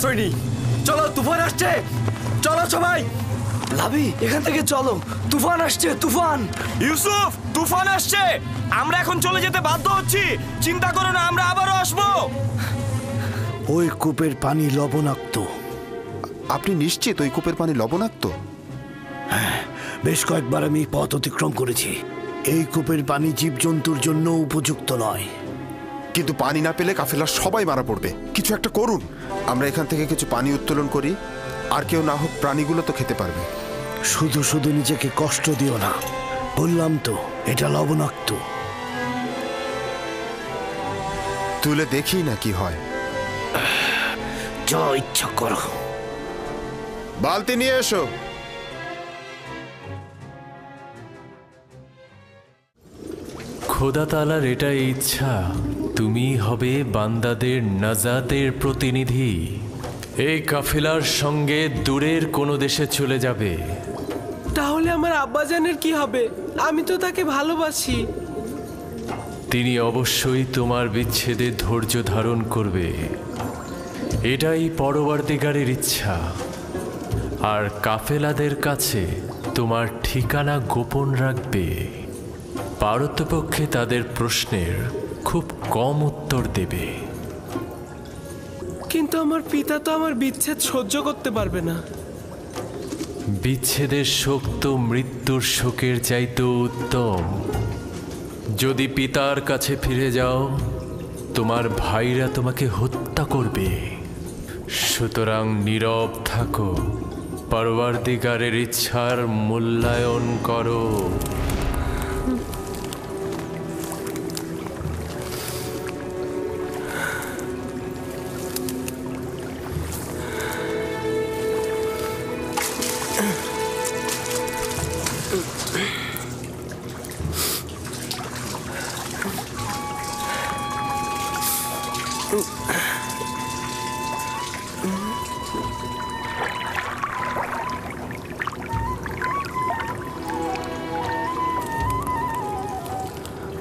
আশ্রয় নিই। চলো, তুফান আসছে, চলো সবাই। লাভি, এখান থেকে চলো, তুফান আসছে, তুফান। ইউসুফ, তুফান আসছে, আমরা এখন চলে যেতে বাধ্য হচ্ছি। চিন্তা করো না, আমরা আবারও আসবো। ওই কূপের পানি লবণাক্ত। আপনি নিশ্চিত ওই কূপের পানি লবণাক্ত? হ্যাঁ, বেশ কয়েকবার আমি পথ অতিক্রম করেছি। এই কূপের পানি জীবজন্তুর জন্য উপযুক্ত নয়। কিন্তু পানি না পেলে কাফেলার সবাই মারা পড়বে। কিছু একটা করুন। আমরা এখান থেকে কিছু পানি উত্তোলন করি, আর কেউ না হোক প্রাণীগুলো তো খেতে পারবে। শুধু শুধু নিজেকে কষ্ট দিও না, বললাম তো এটা লবণাক্ত। তুলে দেখি না কি হয়। যা ইচ্ছা করো। বালতি নিয়ে এসো। খোদা তাআলার এটাই ইচ্ছা, তুমি হবে বান্দাদের নাজাতের প্রতিনিধি। এই কাফেলার সঙ্গে দূরের কোনো দেশে চলে যাবে। তাহলে আমার আব্বাজানের কি হবে? আমি তো তাকে ভালোবাসি। তিনি অবশ্যই তোমার বিচ্ছেদে ধৈর্য ধারণ করবে, এটাই পরবর্তীকারের ইচ্ছা। আর কাফেলাদের কাছে তোমার ঠিকানা গোপন রাখবে। পারতপক্ষে তাদের প্রশ্নের খুব কম উত্তর দেবে। কিন্তু আমার পিতা তো আমার বিচ্ছেদ সহ্য করতে পারবে না। বিচ্ছেদের শোক তো মৃত্যুর শোকের চাইতেও উত্তম। যদি পিতার কাছে ফিরে যাও, তোমার ভাইরা তোমাকে হত্যা করবে। সুতরাং নীরব থাকো, পরবর্তীকারের ইচ্ছার মূল্যায়ন করো।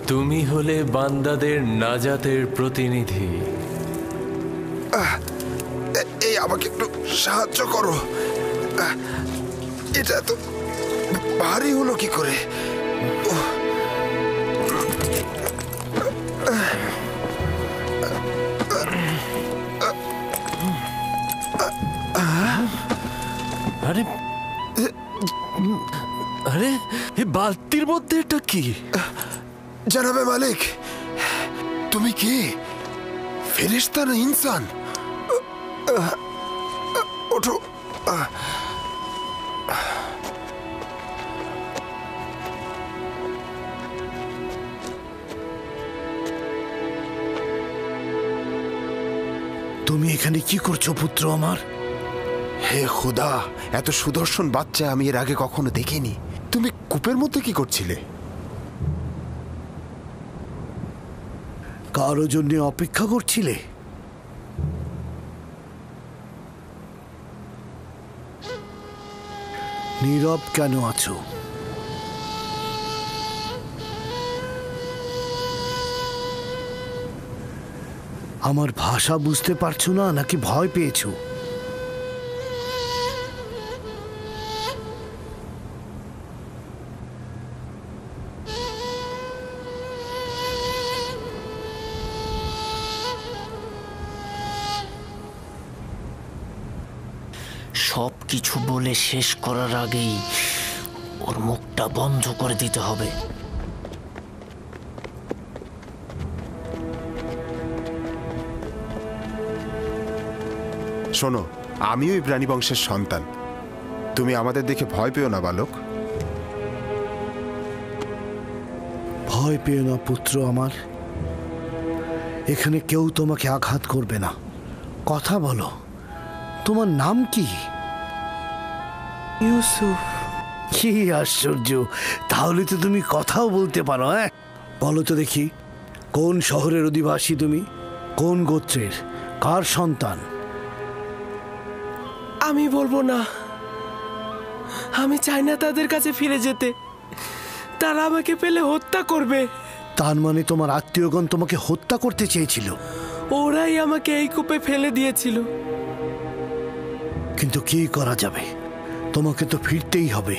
তুমি হলে বান্দাদের নাজাতের প্রতিনিধি। এই আমাকে একটু সাহায্য করো। এটা তো ভারী হলো কি করে? আরে আরে, এই বালতির মধ্যে এটা কি? জানাবে মালিক, তুমি কি ফেরেশতা না ইনসান? ওঠো। তুমি এখানে কি করছো পুত্র আমার? হে খুদা, এত সুদর্শন বাচ্চা আমি এর আগে কখনো দেখিনি। তুমি কূপের মধ্যে কি করছিলে? কারো জন্য অপেক্ষা করছিলে? নীরব কেন আছো? আমার ভাষা বুঝতে পারছো না নাকি ভয় পেয়েছো? সব কিছু বলে শেষ করার আগেই ওর মুখটা বন্ধ করে দিতে হবে। শোনো, আমিও এই প্রাণী বংশের সন্তান। তুমি আমাদের দেখে ভয় পেও না বালক। ভয় পেও না পুত্র আমার, এখানে কেউ তোমাকে আঘাত করবে না। কথা বলো, তোমার নাম কি? ইউসুফ। কি আশ্চর্য, তাহলে তো তুমি কথাও বলতে পারো। হ্যাঁ, বলো তো দেখি, কোন শহরের অধিবাসী তুমি? কোন গোত্রের? কার সন্তান? আমি বলবো না। আমি চাই না তাদের কাছে ফিরে যেতে। তারা আমাকে পেলে হত্যা করবে। তার মানে তোমার আত্মীয়গণ তোমাকে হত্যা করতে চেয়েছিল? ওরাই আমাকে এই কূপে ফেলে দিয়েছিল। কিন্তু কি করা যাবে, তোমাকে তো ফিরতেই হবে।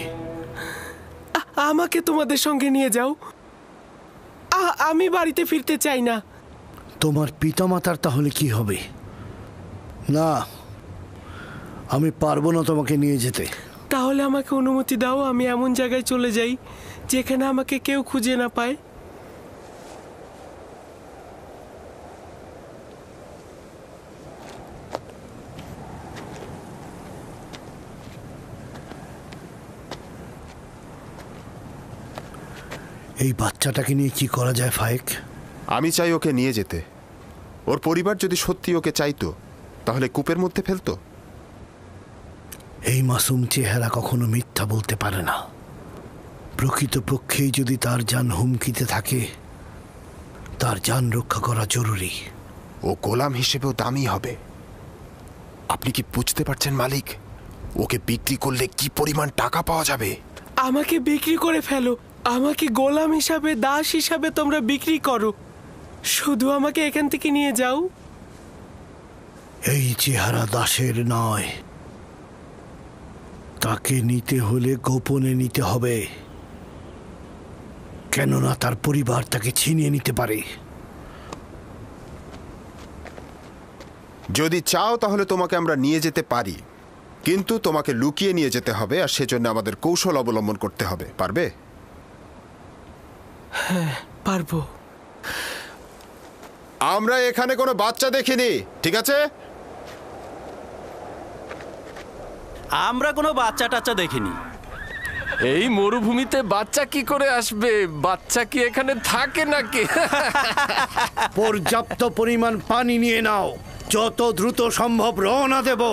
আমাকে তোমাদের সঙ্গে নিয়ে যাও। আমি বাড়িতে ফিরতে চাই না। তোমার পিতামাতার তাহলে কি হবে? না, আমি পারবো না তোমাকে নিয়ে যেতে। তাহলে আমাকে অনুমতি দাও, আমি এমন জায়গায় চলে যাই যেখানে আমাকে কেউ খুঁজে না পায়। এই বাচ্চাটাকে নিয়ে কি করা যায় ফায়েক? আমি চাই ওকে নিয়ে যেতে। ওর পরিবার যদি সত্যি ওকে চাইতো তাহলে কূপের মধ্যে ফেলতো। এই মাসুম চেহারা কখনো মিথ্যা বলতে পারে না। প্রকৃতপক্ষেই যদি তার জান হুমকিতে থাকে, তার জান রক্ষা করা জরুরি। ও গোলাম হিসেবেও দামি হবে। আপনি কি বুঝতে পারছেন মালিক? ওকে বিক্রি করলে কি পরিমাণ টাকা পাওয়া যাবে। আমাকে বিক্রি করে ফেলো, আমাকে গোলাম হিসাবে, দাস হিসাবে তোমরা বিক্রি করো, শুধু আমাকে এখান থেকে নিয়ে যাও। এই চেহারা দাসের নয়, তাকে নিতে হলে গোপনে নিতে হবে, কেননা তার পরিবার তাকে ছিনিয়ে নিতে পারে। যদি চাও তাহলে তোমাকে আমরা নিয়ে যেতে পারি, কিন্তু তোমাকে লুকিয়ে নিয়ে যেতে হবে, আর সেজন্য আমাদের কৌশল অবলম্বন করতে হবে। পারবে? হ্যাঁ, পারবো। আমরা এখানে কোনো বাচ্চা দেখিনি, ঠিক আছে? আমরা কোনো বাচ্চা টাচ্চা দেখিনি। এই মরুভূমিতে বাচ্চা কি করে আসবে? বাচ্চা কি এখানে থাকে নাকি? পর্যাপ্ত পরিমাণ পানি নিয়ে নাও, যত দ্রুত সম্ভব রওনা দেব।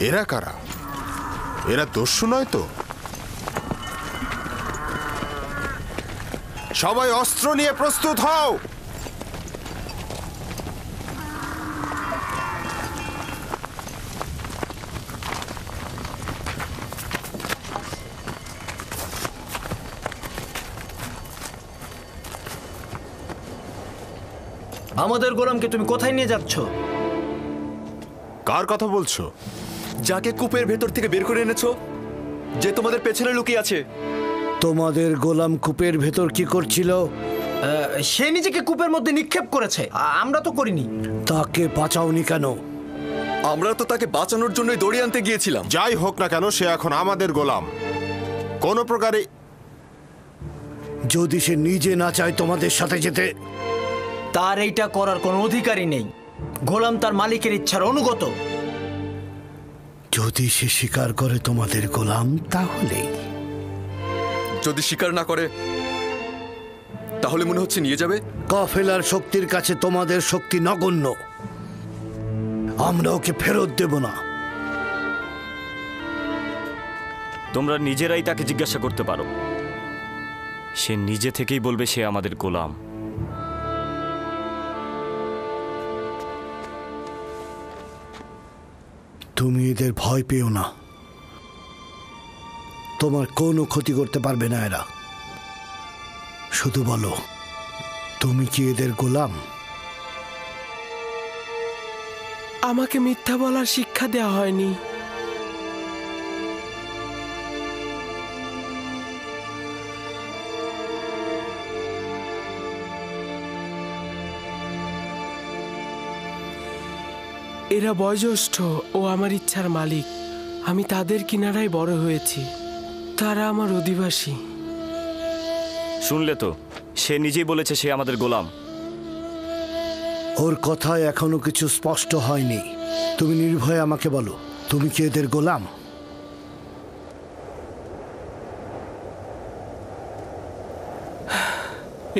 এরা কারা? এরা দস্যু নয় তো? সবাই অস্ত্র নিয়ে প্রস্তুত হও। আমাদের গোলামকে তুমি কোথায় নিয়ে যাচ্ছ? কার কথা বলছো? যাকে কূপের ভেতর থেকে বের করে এনেছো, যে তোমাদের পেছনে লুকিয়ে আছে। তোমাদের গোলাম কূপের ভেতর কি করছিল? সে নিজেকে কূপের মধ্যে নিক্ষেপ করেছে, আমরা তো করিনি। তাকে বাঁচাওনি কেন? আমরা তো তাকে বাঁচানোর জন্যই দড়ি আনতে গিয়েছিলাম। যাই হোক না কেন, সে এখন আমাদের গোলাম। কোনো প্রকারে যদি সে নিজে না চায় তোমাদের সাথে যেতে? তার এইটা করার কোনো অধিকারই নেই। গোলাম তার মালিকের ইচ্ছার অনুগত। যদি সে স্বীকার করে তোমাদের গোলাম, তাহলে? যদি স্বীকার না করে তাহলে মনে হচ্ছে নিয়ে যাবে। কাফেলার শক্তির কাছে তোমাদের শক্তি নগণ্য। আমরা ওকে ফেরত দেব না। তোমরা নিজেরাই তাকে জিজ্ঞাসা করতে পারো, সে নিজে থেকেই বলবে সে আমাদের গোলাম। তুমি এদের ভয় পেও না, তোমার কোনো ক্ষতি করতে পারবে না এরা। শুধু বলো, তুমি কি এদের গোলাম? আমাকে মিথ্যা বলার শিক্ষা দেওয়া হয়নি। এরা বয়োজ্যেষ্ঠ ও আমার ইচ্ছার মালিক। আমি তাদের কিনারায় বড় হয়েছি, তারা আমার অধিবাসী। শুনলে তো, সে নিজেই বলেছে সে আমাদের গোলাম। ওর কথায় এখনো কিছু স্পষ্ট হয়নি। তুমি নির্ভয়ে আমাকে বলো, তুমি কি এদের গোলাম?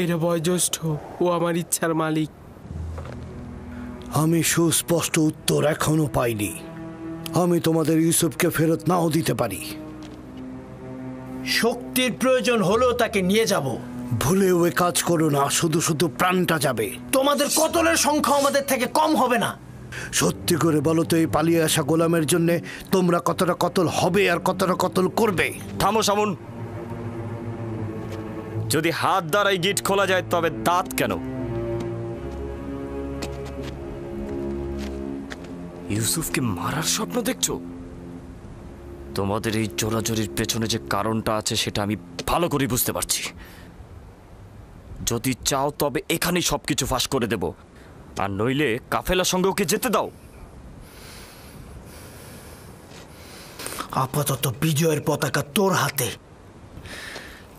এরা বয়োজ্যেষ্ঠ ও আমার ইচ্ছার মালিক। আমি সুস্পষ্ট উত্তর এখনো পাইনি। আমি তোমাদের ইউসুফকে ফেরত নাও দিতে পারি। শক্তির প্রয়োজন হলেও তাকে নিয়ে যাব। ভুলেও এ কাজ করো না, শুধু শুধু প্রাণটা যাবে। তোমাদের কতলের সংখ্যা আমাদের থেকে কম হবে না। সত্যি করে বলো তো, এই পালিয়ে আসা গোলামের জন্য তোমরা কতটা কতল হবে আর কতটা কতল করবে? থামো সামুন। যদি হাত দ্বারাই গিট খোলা যায় তবে দাঁত কেন? ইউসুফকে মারার স্বপ্ন দেখছো? তোমাদের এই জোরাজোরির পেছনে যে কারণটা আছে সেটা আমি ভালো করে বুঝতে পারছি। যদি চাও তবে এখানেই সবকিছু ফাঁস করে দেব, আর নইলে কাফেলার সঙ্গে ওকে যেতে দাও। আপাতত বিজয়ের পতাকা তোর হাতে,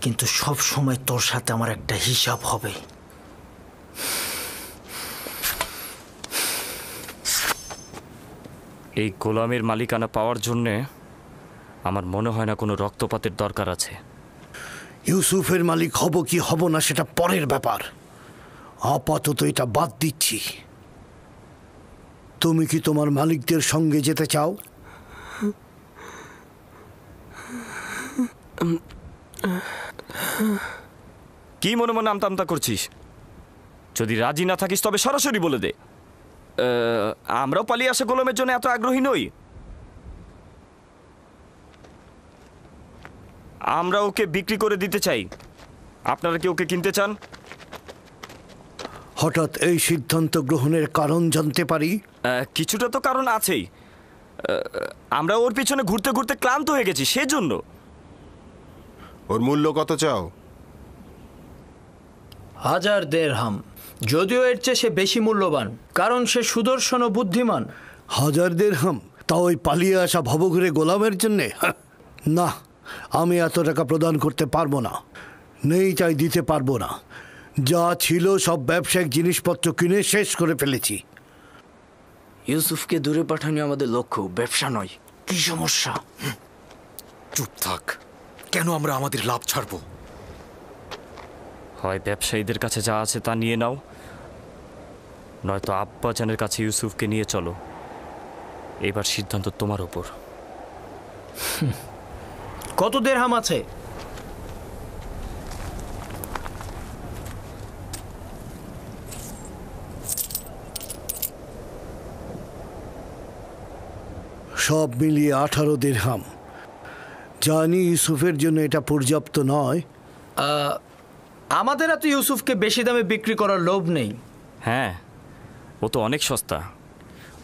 কিন্তু সব সময় তোর সাথে আমার একটা হিসাব হবে। এই গোলামের মালিকানা পাওয়ার জন্যে আমার মনে হয় না কোনো রক্তপাতের দরকার আছে। ইউসুফের মালিক হব কি হব না সেটা পরের ব্যাপার, আপাতত এটা বাদ দিচ্ছি। তুমি কি তোমার মালিকদের সঙ্গে যেতে চাও? কি মনে মনে আমতা আমতা করছিস? যদি রাজি না থাকিস তবে সরাসরি বলে দে। আমরাও পালিয়ে আসা গোলামের জন্য এত আগ্রহী নই। আমরা ওকে বিক্রি করে দিতে চাই। আপনারা কি ওকে কিনতে চান? হঠাৎ এই সিদ্ধান্ত গ্রহণের কারণ জানতে পারি? কিছুটা তো কারণ আছেই। আমরা ওর পিছনে ঘুরতে ঘুরতে ক্লান্ত হয়ে গেছি, সেজন্য। ওর মূল্য কত চাও? 1000 দিরহাম। যদিও এর চেয়ে সে বেশি মূল্যবান, কারণ সে সুদর্শন ও বুদ্ধিমান। 1000 দিরহাম? তা ওই পালিয়ে আসা ভবঘুরে গোলামের জন্যে? না, আমি এত টাকা প্রদান করতে পারবো না। নেই চাই দিতে পারবো না। যা ছিল সব ব্যবসায়িক জিনিসপত্র কিনে শেষ করে ফেলেছি। ইউসুফকে দূরে পাঠানো আমাদের লক্ষ্য, ব্যবসা নয়। কি সমস্যা? চুপ থাক। কেন আমরা আমাদের লাভ ছাড়বো? হয় ব্যবসায়ীদের কাছে যা আছে তা নিয়ে নাও, নয়তো আব্বাজানের কাছে ইউসুফকে নিয়ে চলো। এবার সিদ্ধান্ত তোমার ওপর। কত দিরহাম আছে? সব মিলিয়ে 18 দিরহাম। জানি ইউসুফের জন্য এটা পর্যাপ্ত নয়। আমাদের এত ইউসুফকে বেশি দামে বিক্রি করার লোভ নেই। হ্যাঁ, ও তো অনেক সস্তা।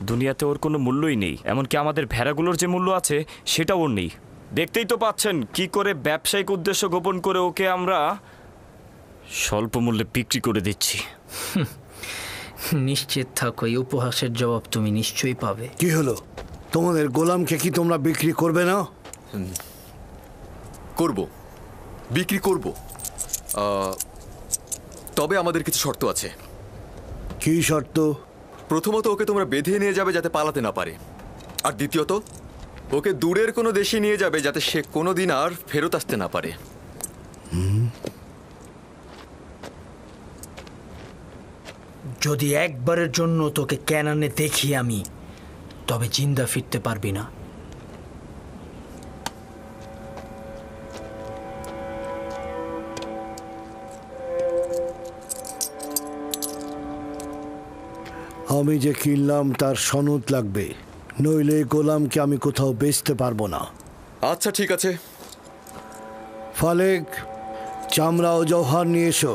দুনিয়াতে ওর কোনো মূল্যই নেই। এমনকি আমাদের ভেড়াগুলোর যে মূল্য আছে সেটা ওর নেই। দেখতেই তো পাচ্ছেন কি করে ব্যবসায়িক উদ্দেশ্য গোপন করে ওকে আমরা স্বল্প মূল্যে বিক্রি করে দিচ্ছি। নিশ্চিত থাকো, এই উপহাসের জবাব তুমি নিশ্চয়ই পাবে। কি হলো, তোমাদের গোলামকে কি তোমরা বিক্রি করবে না? করব, বিক্রি করব। তবে আমাদের কিছু শর্ত আছে। কি শর্ত? প্রথমত, ওকে তোমরা বেঁধে নিয়ে যাবে যাতে পালাতে না পারে। আর দ্বিতীয়ত, ওকে দূরের কোনো দেশে নিয়ে যাবে যাতে সে কোনোদিন আর ফেরত আসতে না পারে। যদি একবারের জন্য তোকে ক্যানানে দেখি আমি, তবে জিন্দা ফিরতে পারবি না। আমি যে কিনলাম তার সনদ লাগবে, নইলে গোলামকে আমি কোথাও বেচতে পারবো না। আচ্ছা, ঠিক আছে। ফালেক, চামড়া ও জওহার নিয়ে এসো।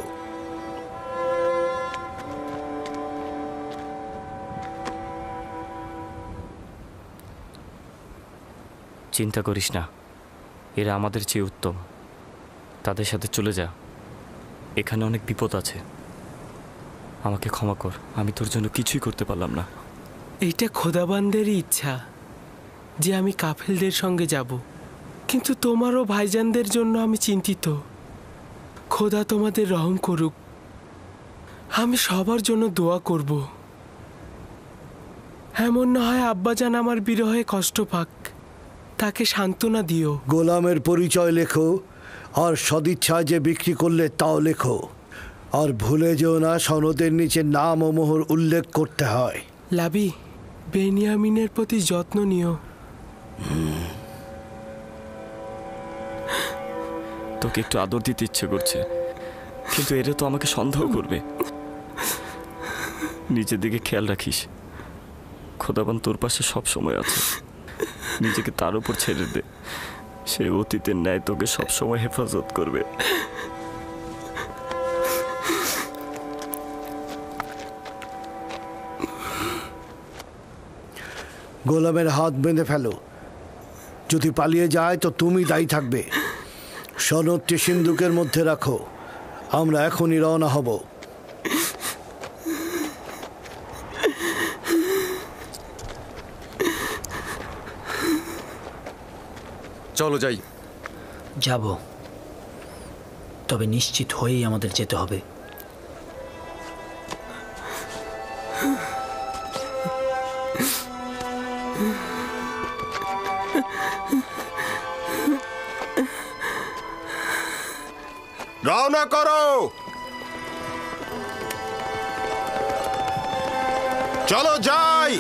চিন্তা করিস না, এরা আমাদের চেয়ে উত্তম। তাদের সাথে চলে যা। এখানে অনেক বিপদ আছে। আমাকে ক্ষমা কর, আমি তোর জন্য কিছুই করতে পারলাম না। এইটা খোদাবান্দেরই ইচ্ছা যে আমি কাফেলদের সঙ্গে যাব, কিন্তু তোমারও ভাইজানদের জন্য আমি চিন্তিত। খোদা তোমাদের রহম করুক। আমি সবার জন্য দোয়া করব। এমন না হয় আব্বাজান আমার বিরহে কষ্ট পাক, তাকে সান্ত্বনা দিও। গোলামের পরিচয় লেখো, আর সদিচ্ছায় যে বিক্রি করলে তাও লেখো। আর ভুলে যেও না সনদের নিচে নাম ও মোহর উল্লেখ করতে হয়। লাবি, বেনিয়ামিনের প্রতি যত্ন নিও। তোকে একটু আদর দিতে ইচ্ছে করছে, কিন্তু এরা তো আমাকে সন্দেহ করবে। নিজের দিকে খেয়াল রাখিস। খোদাবান তোর পাশে সব সময় আছে। নিজেকে তার উপর ছেড়ে দে। সে অতীতের ন্যায় তোকে সবসময় হেফাজত করবে। গোলামের হাত বেঁধে ফেলো। যদি পালিয়ে যায় তো তুমি দায়ী থাকবে। সনদটি সিন্ধুকের মধ্যে রাখো। আমরা এখনই রওনা হব। চলো যাই। যাব, তবে নিশ্চিত হয়েই আমাদের যেতে হবে। রওনা করো, চলো যাই।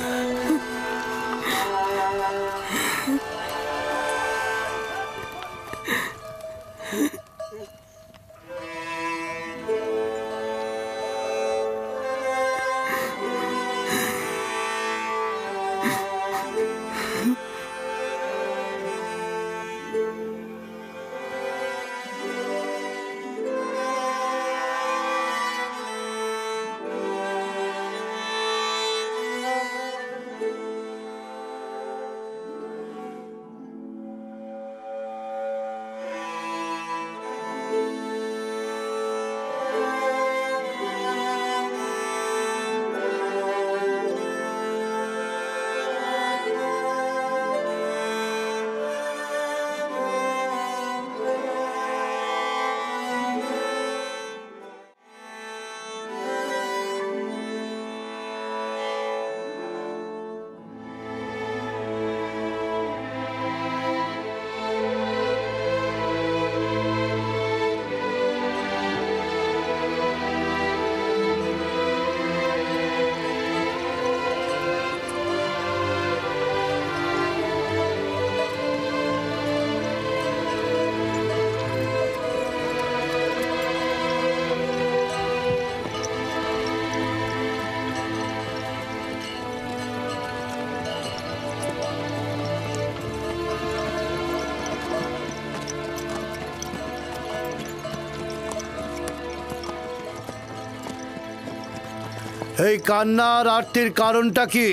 এই কান্নার আরতির কারণটা কি?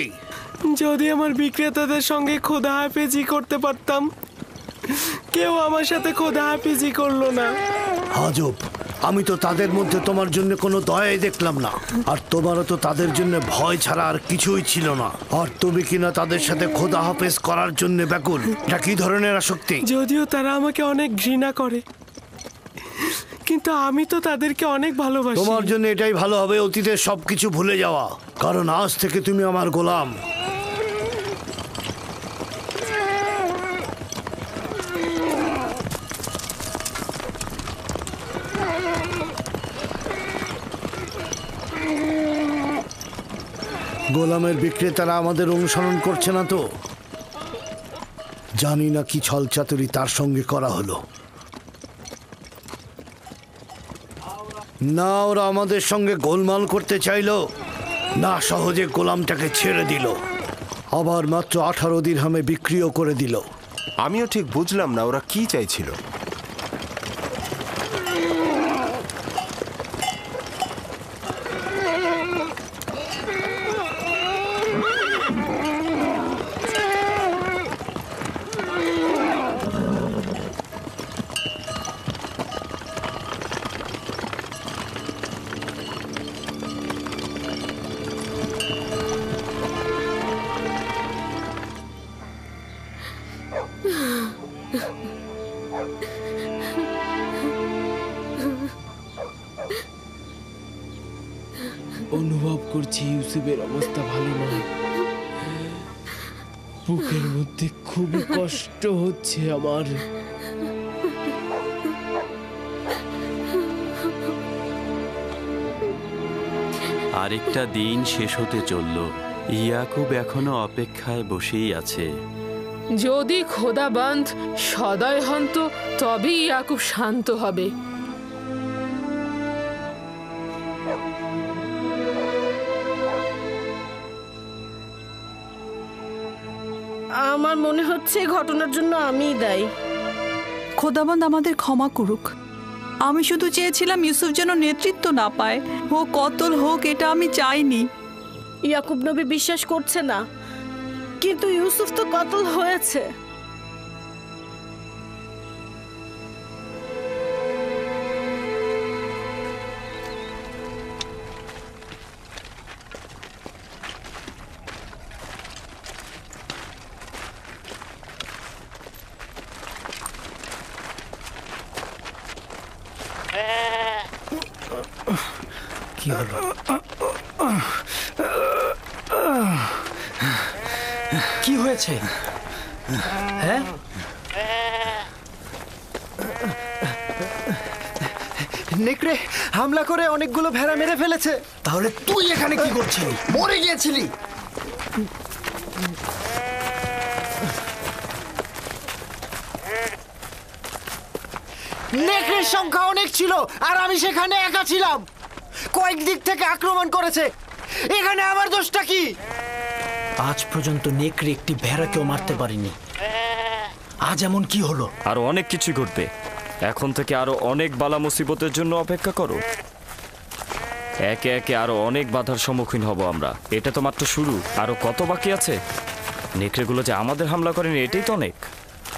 যদি আমার বিক্রেতাদের সঙ্গে খোদা হাফেজি করতে পারতাম, কেউ আমার সাথে খোদা হাফেজি করলো না। আজব, আমি তো তাদের মধ্যে তোমার জন্য কোনো দয়াই দেখলাম না। আর তোমারও তো তাদের জন্য ভয় ছাড়া আর কিছুই ছিল না। আর তুমি কিনা তাদের সাথে খোদা হাফেজ করার জন্য ব্যাকুল। এটা কি ধরনের আসক্তি? যদিও তারা আমাকে অনেক ঘৃণা করে, কিন্তু আমি তো তাদেরকে অনেক ভালোবাসি। তোমার জন্য এটাই ভালো হবে অতীতের সবকিছু ভুলে যাওয়া, কারণ আজ থেকে তুমি আমার গোলাম। গোলামের বিক্রেতারা আমাদের অনুসরণ করছে না তো? জানি না কি ছলচাতুরি তার সঙ্গে করা হলো। না ওরা আমাদের সঙ্গে গোলমাল করতে চাইলো, না সহজে গোলামটাকে ছেড়ে দিল, আবার মাত্র 18 দিরহামে বিক্রিও করে দিল। আমিও ঠিক বুঝলাম না ওরা কি চাইছিল। অনুভব করছি ইউসুফের অবস্থা ভালো নয়। বুকের মধ্যে খুবই কষ্ট হচ্ছে আমার। আরেকটা দিন শেষ হতে চলল। ইয়াকুব এখনো অপেক্ষায় বসেই আছে। যদি খোদাবন্ধ সদয় হন তো তবেই ইয়াকুব শান্ত হবে। আমার মনে হচ্ছে ঘটনার জন্য আমিই দায়ী। খোদাবন্ধ আমাদের ক্ষমা করুক। আমি শুধু চেয়েছিলাম ইউসুফ যেন নেতৃত্ব না পায়। ও কতল হোক এটা আমি চাইনি। ইয়াকুব নবী বিশ্বাস করছে না, কিন্তু ইউসুফ তো কতল হয়েছে। কি হলো? কি হয়েছে? হ্যাঁ, নেকড়ে হামলা করে অনেকগুলো ভেড়া মেরে ফেলেছে। তাহলে তুই এখানে কি করছিলি? মরে গিয়েছিলি। নেকড়ের সংখ্যা অনেক ছিল আর আমি সেখানে একা ছিলাম। কয়েক দিক থেকে আক্রমণ করেছে। এখানে আমার দোষটা কি? আজ পর্যন্ত নেকড়ে একটি ভেড়াকেও মারতে পারিনি। আজ এমন কি হলো? আরো অনেক কিছু ঘটবে। এখন থেকে আরো অনেক বালা মুসিবতের জন্য অপেক্ষা করো। একে একে আরো অনেক বাধার সম্মুখীন হব আমরা। এটা তো মাত্র শুরু, আরো কত বাকি আছে। নেকড়েগুলো যে আমাদের হামলা করেনি এটাই তো অনেক।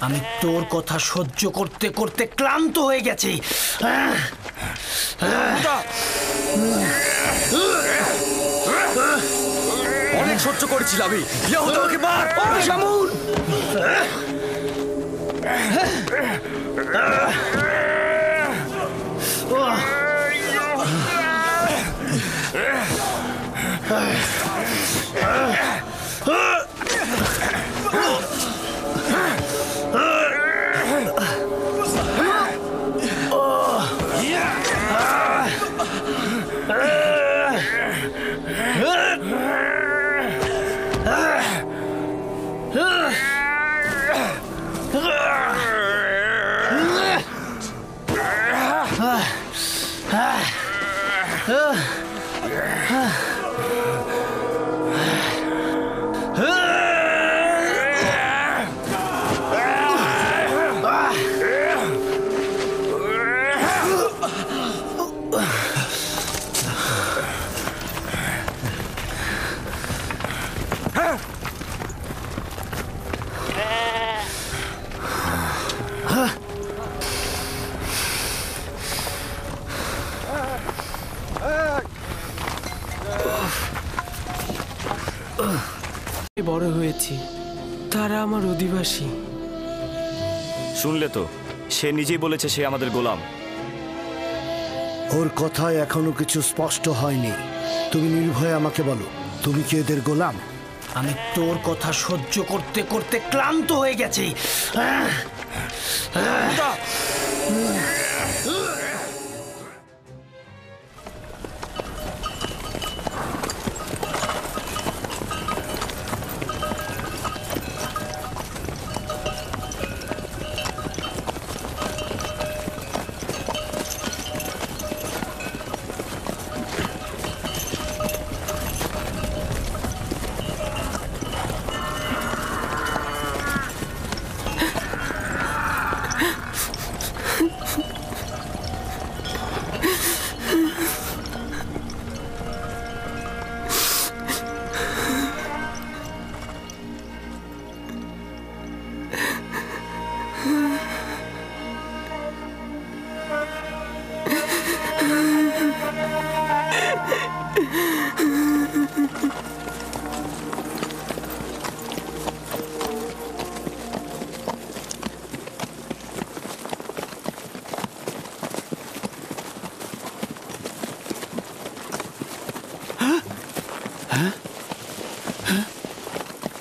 আমি তোর কথা সহ্য করতে করতে ক্লান্ত হয়ে গেছি। অনেক সহ্য করেছিল আমি। আমাকে মার শামুন। বড় হয়েছি, তারা আমার অধিবাসী। শুনলে তো, সে নিজেই বলেছে সে আমাদের গোলাম। ওর কথায় এখনো কিছু স্পষ্ট হয়নি। তুমি নির্ভয়ে আমাকে বলো, তুমি কি এদের গোলাম? আমি তোর কথা সহ্য করতে করতে ক্লান্ত হয়ে গেছি।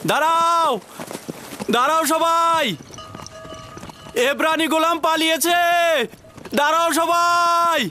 দাঁড়াও, দাঁড়াও সবাই, এব্রানি গোলাম পালিয়েছে। দাঁড়াও সবাই।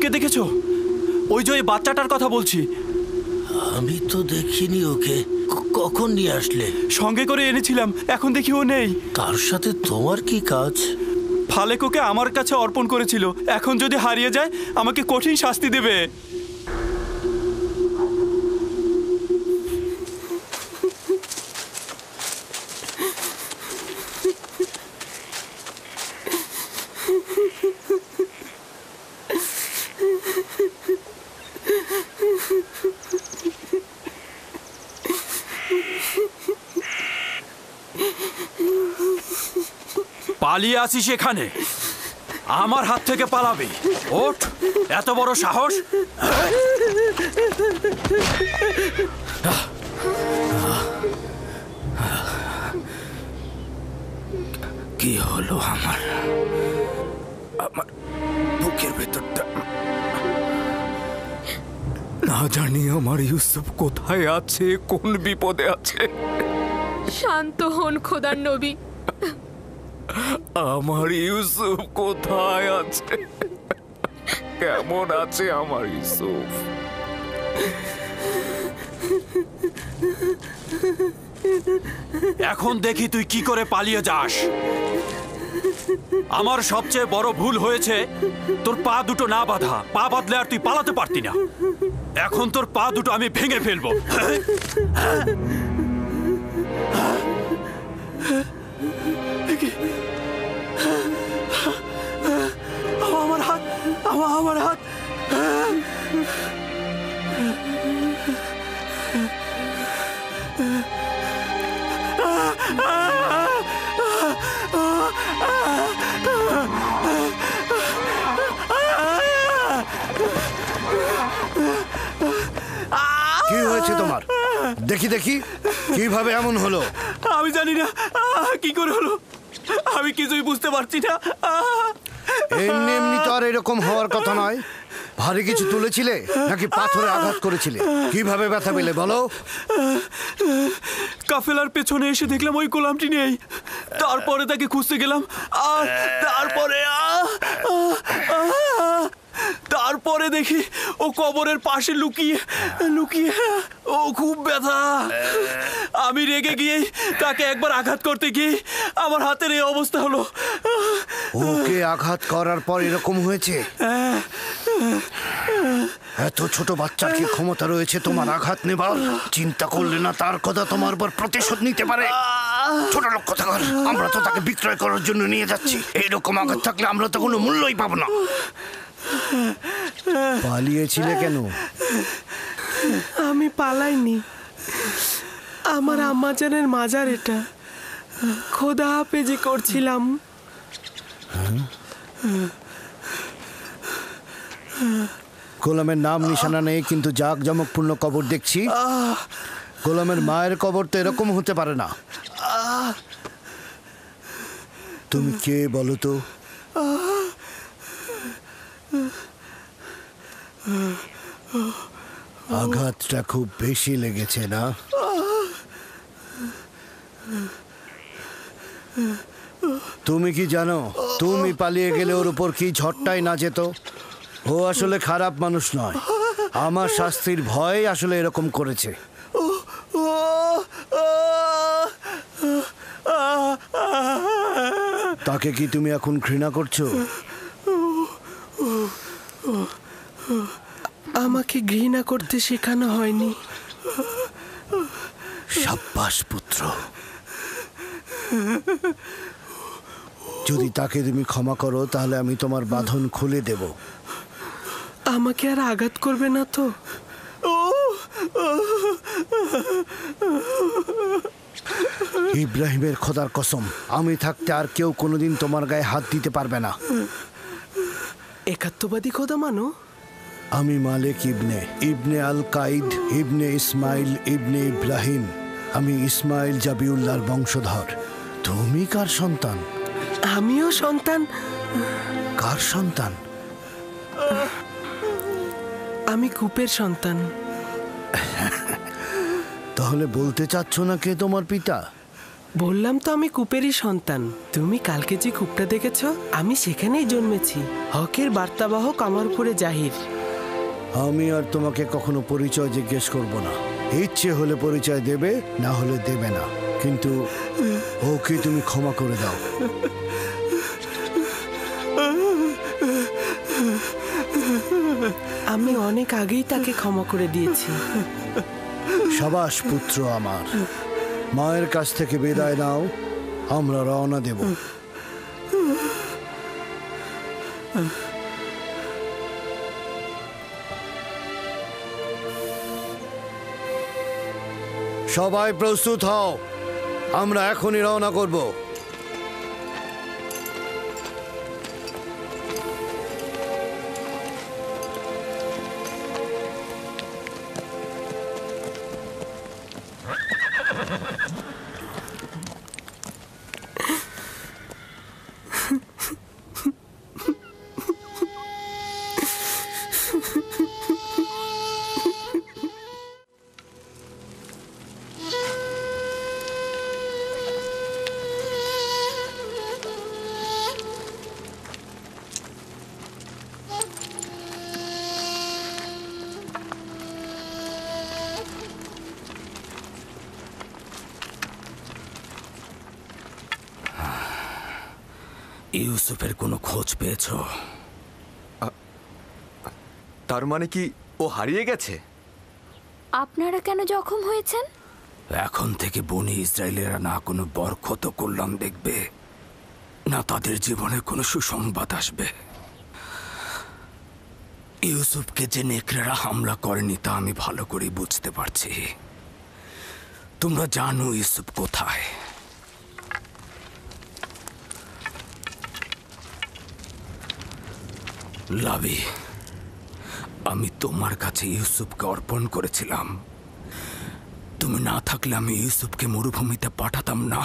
ইউসুফকে দেখেছো? ওই যে ওই বাচ্চাটার কথা বলছি। আমি তো দেখিনি ওকে। কখন নিয়ে আসলে? সঙ্গে করে এনেছিলাম, এখন দেখি ও নেই। তার সাথে তোমার কি কাজ? ফালেক ওকে আমার কাছে অর্পণ করেছিল, এখন যদি হারিয়ে যায় আমাকে কঠিন শাস্তি দেবে। পালিয়ে আসিস এখানে, আমার হাত থেকে পালাবি? ওঠ, এত বড় সাহস! কি হলো আমার? আমার বুকের ভেতরটা না জানি আমার ইউসুফ কোথায় আছে, কোন বিপদে আছে। শান্ত হন খোদার নবী। আমার ইউসুফ কোথায় আছে, কেমন আছে আমার ইউসুফ? এখন দেখি তুই কি করে পালিয়ে যাস। আমার সবচেয়ে বড় ভুল হয়েছে তোর পা দুটো না বাঁধা। পা বাঁধলে আর তুই পালাতে পারতি না। এখন তোর পা দুটো আমি ভেঙে ফেলবো। আমার হাত, আমার হাত। কি হয়েছে তোমার? দেখি দেখি কিভাবে এমন হলো। আমি জানি না কি করে হলো, আমি কিছুই বুঝতে পারছি না। এমনি এমনি তো আর এরকম হওয়ার কথা নয়। ভারী কিছু তুলেছিলে নাকি পাথরে আঘাত করেছিলে? কিভাবে ব্যথা পেলে বলো? কাফেলার পেছনে এসে দেখলাম ওই গোলামটি নেই। তারপরে তাকে খুঁজতে গেলাম, আর তারপরে দেখি ও কবরের পাশে লুকিয়ে লুকিয়ে। ও খুব ব্যথা। আমি রেগে গিয়ে তাকে একবার আঘাত করতে গিয়ে আমার হাতের এই অবস্থা হলো। ওকে আঘাত করার পর এরকম হয়েছে? এত ছোট বাচ্চার কি ক্ষমতা রয়েছে তোমার আঘাত নেবার? চিন্তা করলে না তার কথা তোমার উপর প্রতিশোধ নিতে পারে? ছোট লোক কথা কর। আমরা তো তাকে বিক্রয় করার জন্য নিয়ে যাচ্ছি। এইরকম আঘাত থাকলে আমরা তো কোনো মূল্যই পাবো না। পালিয়েছিলে কেন? আমি পালাইনি, আমার আম্মাজানের মাজার এটা। খোদা হাফেজি করছিলাম। গোলামের নাম নিশানা নেই, কিন্তু জাঁকজমকপূর্ণ কবর দেখছি। গোলামের মায়ের কবর তো এরকম হতে পারে না। তুমি কে বলো তো? আঘাতটা খুব বেশি লেগেছে না? তুমি কি জানো তুমি পালিয়ে গেলে ওর উপর কি ঝড়টাই না যেত? ও আসলে খারাপ মানুষ নয়। আমার শাস্তির ভয় আসলে এরকম করেছে। তাকে কি তুমি এখন ঘৃণা করছো? আমাকে ঘৃণা করতে শেখানো হয়নি। সাব্বাস পুত্র। যদি তাকে তুমি ক্ষমা করো তাহলে আমি তোমার বাঁধন খুলে দেব। আমাকে আর আঘাত করবে না তো? ইব্রাহিমের খোদার কসম, আমি থাকতে আর কেউ কোনোদিন তোমার গায়ে হাত দিতে পারবে না। একাত্মবাদী খোদা মানো? আমি মালিক ইবনে ইবনে আল কাইদ ইবনে ইসমাইল ইবনে ইব্রাহিম। আমি ইসমাইল জাবিউল্লাহর বংশধর। তুমি কার সন্তান? আমিও সন্তান। কার সন্তান? আমি কূপের সন্তান। তাহলে বলতে চাচ্ছ না কে তোমার পিতা? বললাম তো আমি কূপেরই সন্তান। তুমি কালকে যে কূপটা দেখেছো, আমি সেখানেই জন্মেছি। হকের বার্তাবাহক আমার উপরে জাহির। আমি আর তোমাকে কখনো পরিচয় জিজ্ঞেস করব না। ইচ্ছে হলে পরিচয় দেবে, না হলে দেবে না, কিন্তু ওকে তুমি ক্ষমা করে দাও। আমি অনেক আগেই তাকে ক্ষমা করে দিয়েছি। সাবাস পুত্র আমার, মায়ের কাছ থেকে বিদায় নাও, আমরা রওনা দেব। সবাই প্রস্তুত হও, আমরা এখনই রওনা করব। ইউসুফের কোনো খোঁজ পেয়েছো? তার মানে কি ও হারিয়ে গেছে? আপনারা কেন জখম হয়েছেন? এখন থেকে বনি ইসরায়েলেরা না কোনো বরকত কল্যাণ দেখবে, না তাদের জীবনে কোনো সুসংবাদ আসবে। ইউসুফকে যে নেকড়েরা হামলা করেনি তা আমি ভালো করে বুঝতে পারছি। তোমরা জানো ইউসুফ কোথায়। লাবি, আমি তোমার কাছে ইউসুফকে অর্পণ করেছিলাম। তুমি না থাকলে আমি ইউসুফকে মরুভূমিতে পাঠাতাম না।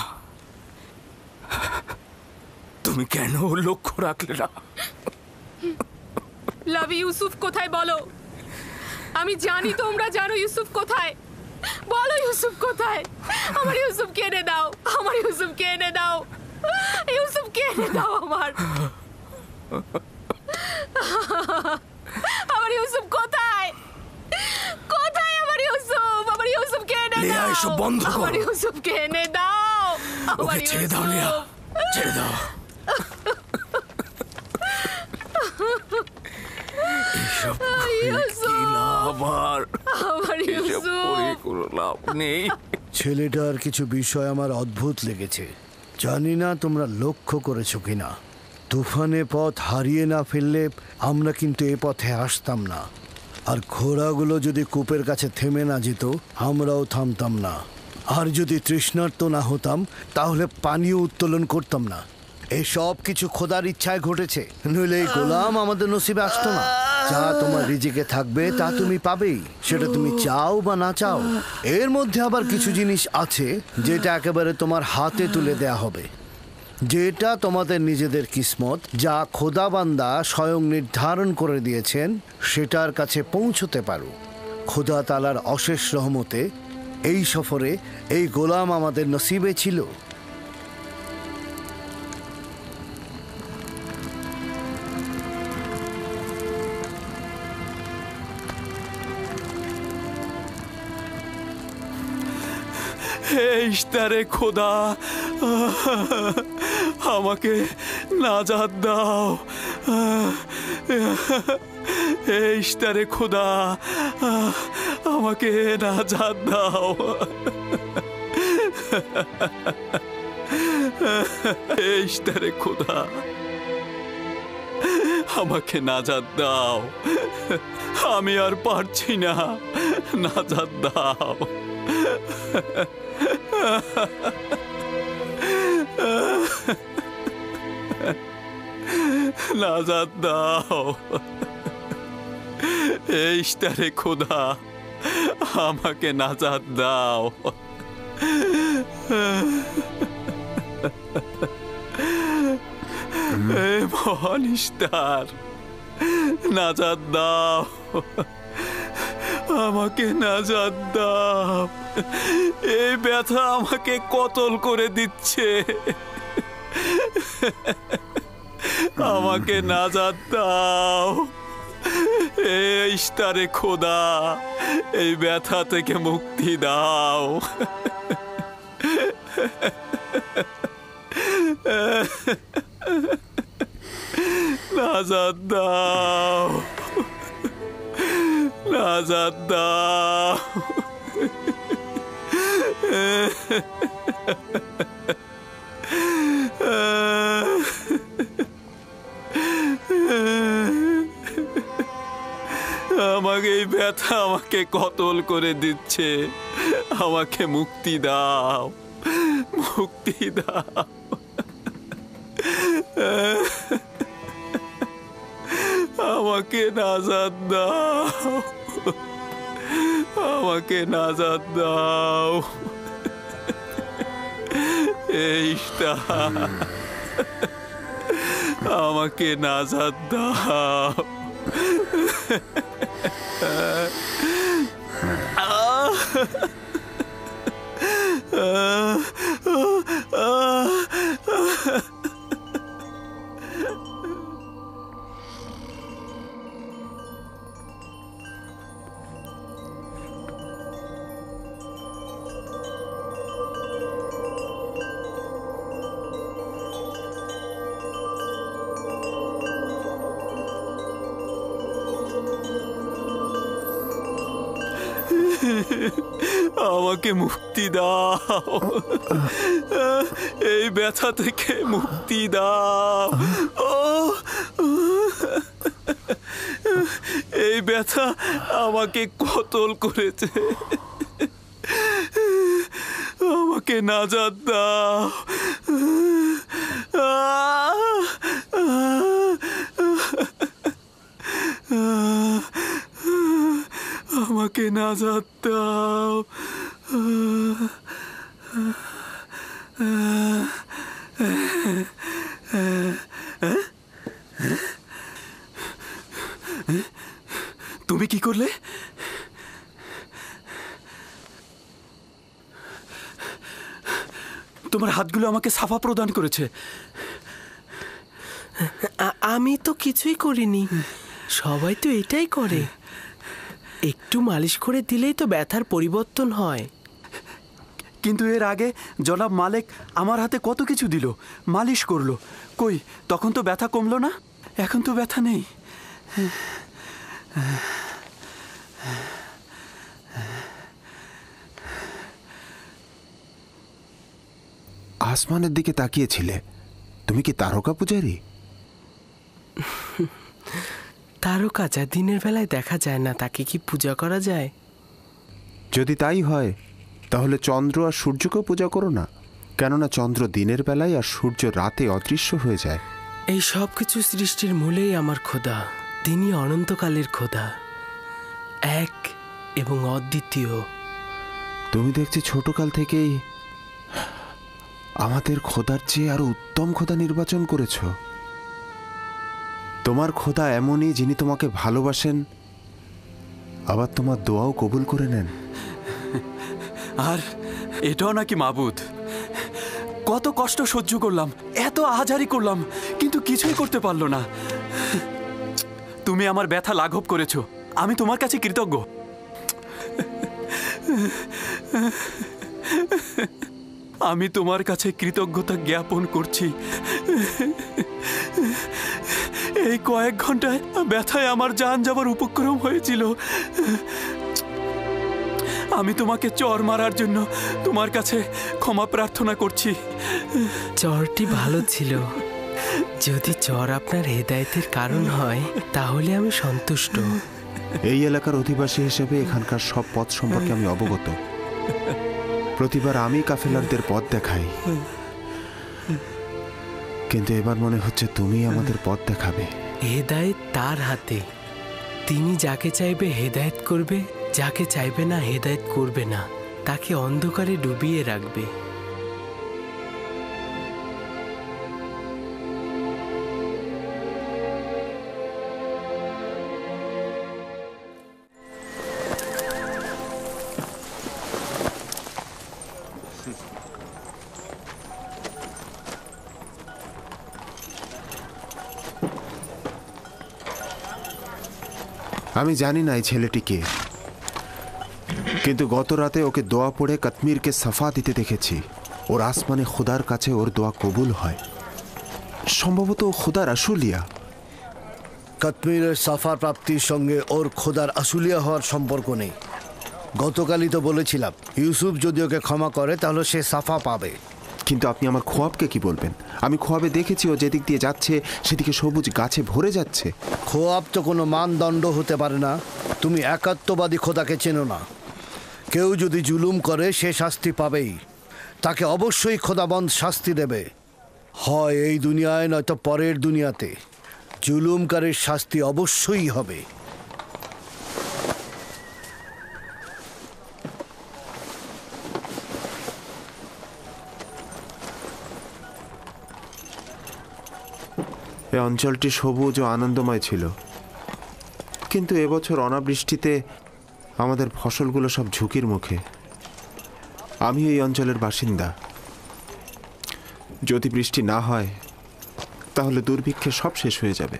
তুমি কেন লক্ষ্য রাখলে না? লাভি, ইউসুফ কোথায় বলো? আমি জানি তোমরা জানো ইউসুফ কোথায়। বলো ইউসুফ কোথায়? আমার ইউসুফকে এনে দাও, আমার ইউসুফকে এনে দাও, ইউসুফকে এনে দাও আমার। আমার ইউসুফ কোথায়? কোথায় আমার ইউসুফ? আমার ইউসুফকে এনে দাও। এসব বন্ধ করো। আমার ইউসুফকে এনে দাও। ওকে ছেড়ে দাও লিয়া, ছেড়ে দাও। ছেলেটার কিছু বিষয় আমার অদ্ভুত লেগেছে। জানি না তোমরা লক্ষ্য করেছো কিনা। তুফানে পথ হারিয়ে না ফেললে আমরা কিন্তু এ পথে আসতাম না, আর ঘোড়াগুলো যদি কূপের কাছে থেমে না যেত আমরাও থামতাম না, আর যদি তৃষ্ণার্ত না হতাম তাহলে পানীয় উত্তোলন করতাম না। এই সব কিছু খোদার ইচ্ছায় ঘটেছে, নইলে এই গোলাম আমাদের নসিবে আসতো না। যা তোমার রিজিকে থাকবে তা তুমি পাবেই, সেটা তুমি চাও বা না চাও। এর মধ্যে আবার কিছু জিনিস আছে যেটা একেবারে তোমার হাতে তুলে দেয়া হবে, যেটা তোমাদের নিজেদের কিসমত, যা খোদাবান্দা স্বয়ং নির্ধারণ করে দিয়েছেন সেটার কাছে পৌঁছতে পারো। খোদা তাআলার অশেষ রহমতে এই সফরে এই গোলাম আমাদের নসিবে ছিল। ইশতারে খোদা, আমাকে নাজাত দাও। ইশতারে খোদা, আমাকে নাজাত দাও। ইশতারে খোদা, আমাকে নাজাত দাও। আমি আর পারছি না, নাজাত দাও। নাজাত দাও। ইশতারে খোদা, আমাকে নাজাত দাও। মহান ইশতার, নাজাত দাও। আমাকে নাজাত দাও। এই ব্যথা আমাকে কতল করে দিচ্ছে। আমাকে নাজাত দাও। এই ইশতারে খোদা, এই ব্যথা থেকে মুক্তি দাও। নাজাত দাও, নাজাত দাও। আমাকে এই ব্যথা আমাকে কতল করে দিচ্ছে। আমাকে মুক্তি দাও, মুক্তি দাও। আমাকে নাজাত দাও, আমাকে নাজাত দাও। এইটা আমাকে নাজাত দাও। আমাকে মুক্তি দাও, এই ব্যথা থেকে মুক্তি দাও। এই ব্যথা আমাকে কতল করেছে। আমাকে নাজাত দাও। আমাকে নাজাত দাও। তুমি কি করলে? তোমার হাতগুলো আমাকে সাফা প্রদান করেছে। আমি তো কিছুই করিনি, সবাই তো এটাই করে। একটু মালিশ করে দিলেই তো ব্যথার পরিবর্তন হয়। কিন্তু এর আগে জনাব মালেক আমার হাতে কত কিছু দিল, মালিশ করলো। কই, তখন তো ব্যথা কমলো না? এখন তো ব্যথা নেই। আসমানের দিকে তাকিয়েছিলে। তুমি কি তারকা পূজারী? তারকা যা দিনের বেলায় দেখা যায় না, তাকে কি পূজা করা যায়? যদি তাই হয় তাহলে চন্দ্র আর সূর্যকেও পূজা করো না, কেননা চন্দ্র দিনের বেলায় আর সূর্য রাতে অদৃশ্য হয়ে যায়। এই সব কিছু সৃষ্টির মূলেই আমার খোদা। তিনি অনন্তকালের খোদা, এক এবং অদ্বিতীয়। তুমি দেখছি ছোটকাল থেকেই আমাদের খোদার চেয়ে আরো উত্তম খোদা নির্বাচন করেছ। তোমার খোদা এমনই, যিনি তোমাকে ভালোবাসেন, আবার তোমার দোয়াও কবুল করে নেন। আর এটাও নাকি মাবুদ? কত কষ্ট সহ্য করলাম, এত আহাজারি করলাম, কিন্তু কিছুই করতে পারলো না। তুমি আমার ব্যথা লাঘব করেছো, আমি তোমার কাছে কৃতজ্ঞ। আমি তোমার কাছে কৃতজ্ঞতা জ্ঞাপন করছি। এই কয়েক ঘন্টায় ব্যথায় আমার জান যাবার উপক্রম হয়েছিল। আমি তোমাকে চর মারার জন্য তোমার কাছে ক্ষমা প্রার্থনা করছি। চরটি ভালো ছিল। যদি চর আপনার হেদায়েতের কারণ হয় তাহলে আমি সন্তুষ্ট। এই এলাকার অধিবাসী হিসেবে এখানকার সব পথ সম্পর্কে আমি অবগত। প্রতিবার আমি কাফেলারদের পথ দেখাই, কিন্তু এবার মনে হচ্ছে তুমি আমাদের পথ দেখাবে। হেদায়েত তার হাতে। তিনি যাকে চাইবে হেদায়েত করবে, যাকে চাইবে না হেদায়েত করবে না, তাকে অন্ধকারে ডুবিয়ে রাখবে। আমি জানি না এই ছেলেটি কে, কিন্তু গত রাতে ওকে দোয়া পড়ে কাশ্মীরকে সাফা দিতে দেখেছি। ওর আসমানে খুদার কাছে ওর দোয়া কবুল হয়। সম্ভবত ও খুদার আশুলিয়া। কাশ্মীরের সাফা প্রাপ্তির সঙ্গে ওর খোদার আশুলিয়া হওয়ার সম্পর্ক নেই। গতকালই তো বলেছিলাম ইউসুফ যদি ওকে ক্ষমা করে তাহলে সে সাফা পাবে। কিন্তু আপনি আমার খোয়াবকে কি বলবেন? আমি খোয়াবে দেখেছি ও যেদিক দিয়ে যাচ্ছে সেদিকে সবুজ গাছে ভরে যাচ্ছে। খোয়াব তো কোনো মানদণ্ড হতে পারে না। তুমি একাত্মবাদী খোদাকে চেনো না। কেউ যদি জুলুম করে সে শাস্তি পাবেই। তাকে অবশ্যই খোদাবন্ধ শাস্তি দেবে, হয় এই দুনিয়ায় নয়তো পরের দুনিয়াতে। জুলুমকারীর শাস্তি অবশ্যই হবে। এই অঞ্চলটি সবুজ ও আনন্দময় ছিল, কিন্তু এবছর অনাবৃষ্টিতে আমাদের ফসলগুলো সব ঝুঁকির মুখে। আমি এই অঞ্চলের বাসিন্দা। যদি বৃষ্টি না হয় তাহলে দুর্ভিক্ষে সব শেষ হয়ে যাবে।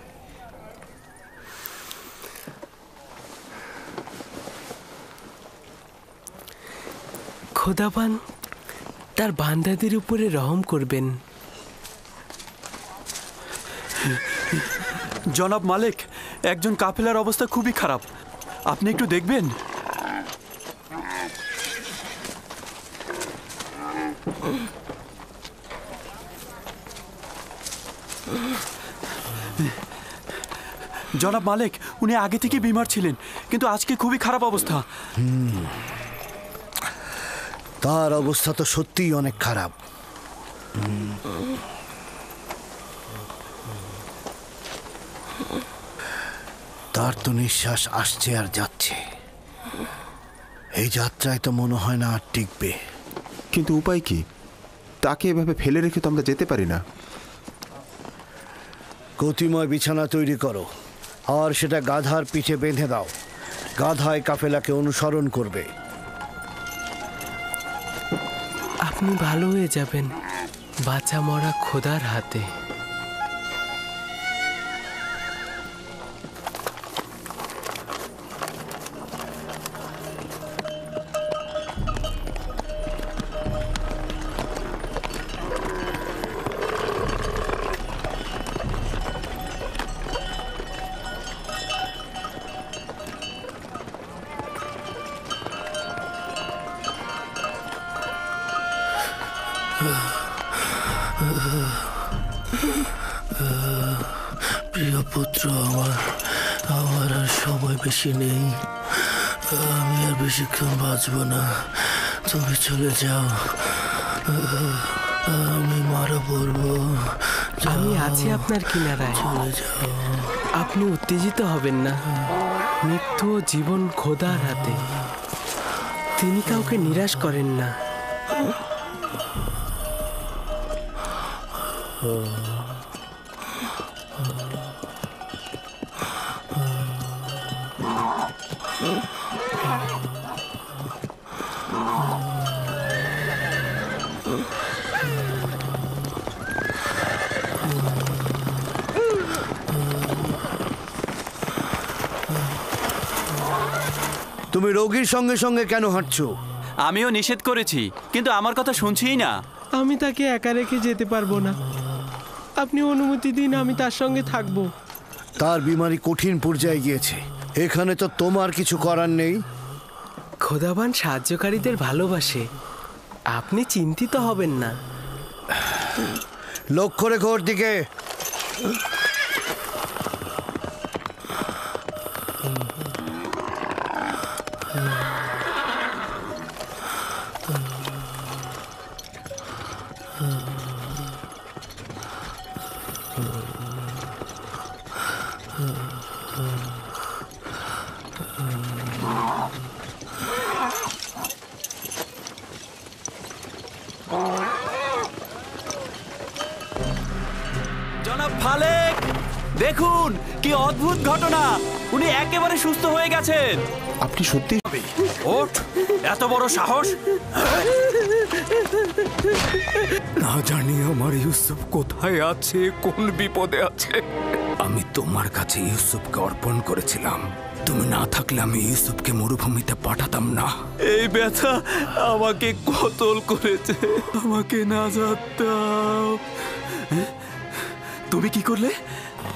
খোদাবান তার বান্দাদের উপরে রহম করবেন। জনাব মালিক, একজন কাফেলার অবস্থা খুবই খারাপ, আপনি একটু দেখবেন। জনাব মালিক, উনি আগে থেকে বিমার ছিলেন, কিন্তু আজকে খুবই খারাপ অবস্থা। তার অবস্থা তো সত্যিই অনেক খারাপ। তার তো নিঃশ্বাস আসছে আর যাচ্ছে। এই যাত্রায় তো মনে হয় না আর টিকবে। কিন্তু উপায় কি? তাকে এভাবে ফেলে রেখে তো আমরা যেতে পারি না। গতিময় বিছানা তৈরি করো আর সেটা গাধার পিঠে বেঁধে দাও। গাধায় কাফেলাকে অনুসরণ করবে। আপনি ভালো হয়ে যাবেন, বাঁচা মরা খোদার হাতে। প্রিয় পুত্র আমার, আমার আর সময় বেশি নেই। আমি আর বেশিক্ষণ বাঁচব না। তুমি চলে যাও, আমি মারা পড়বো। আমি আছি আপনার কিনারায়, চলে যাও। আপনি উত্তেজিত হবেন না। মৃত্যু ও জীবন খোদার হাতে, তিনি কাউকে নিরাশ করেন না। তুমি রোগীর সঙ্গে সঙ্গে কেন হাঁটছো? আমিও নিষেধ করেছি, কিন্তু আমার কথা শুনছিই না। আমি তাকে একা রেখে যেতে পারবো না। আপনি অনুমতি দিন, আমি তার সঙ্গে থাকবো। তার বিমারি কঠিন পর্যায়ে গিয়েছে, এখানে তো তোমার কিছু করার নেই। খোদাবান সাহায্যকারীদের ভালোবাসে, আপনি চিন্তিত হবেন না। লক্ষ্য রেখো ওর দিকে। জনাব ফালেক, দেখুন কি অদ্ভুত ঘটনা, উনি একেবারে সুস্থ হয়ে গেছেন। আপনি সত্যি? ওঠ, এত বড় সাহস! না জানি আমার ইউসুফ কোথায় আছে, কোন বিপদে আছে। আমি তোমার কাছে ইউসুফকে অর্পণ করেছিলাম, তুমি না থাকলে আমি ইউসুফকে মরুভূমিতে পাঠাতাম না। এই ব্যথা আমাকে কতল করেছে, আমাকে নাজাত দাও। তুমি কি করলে?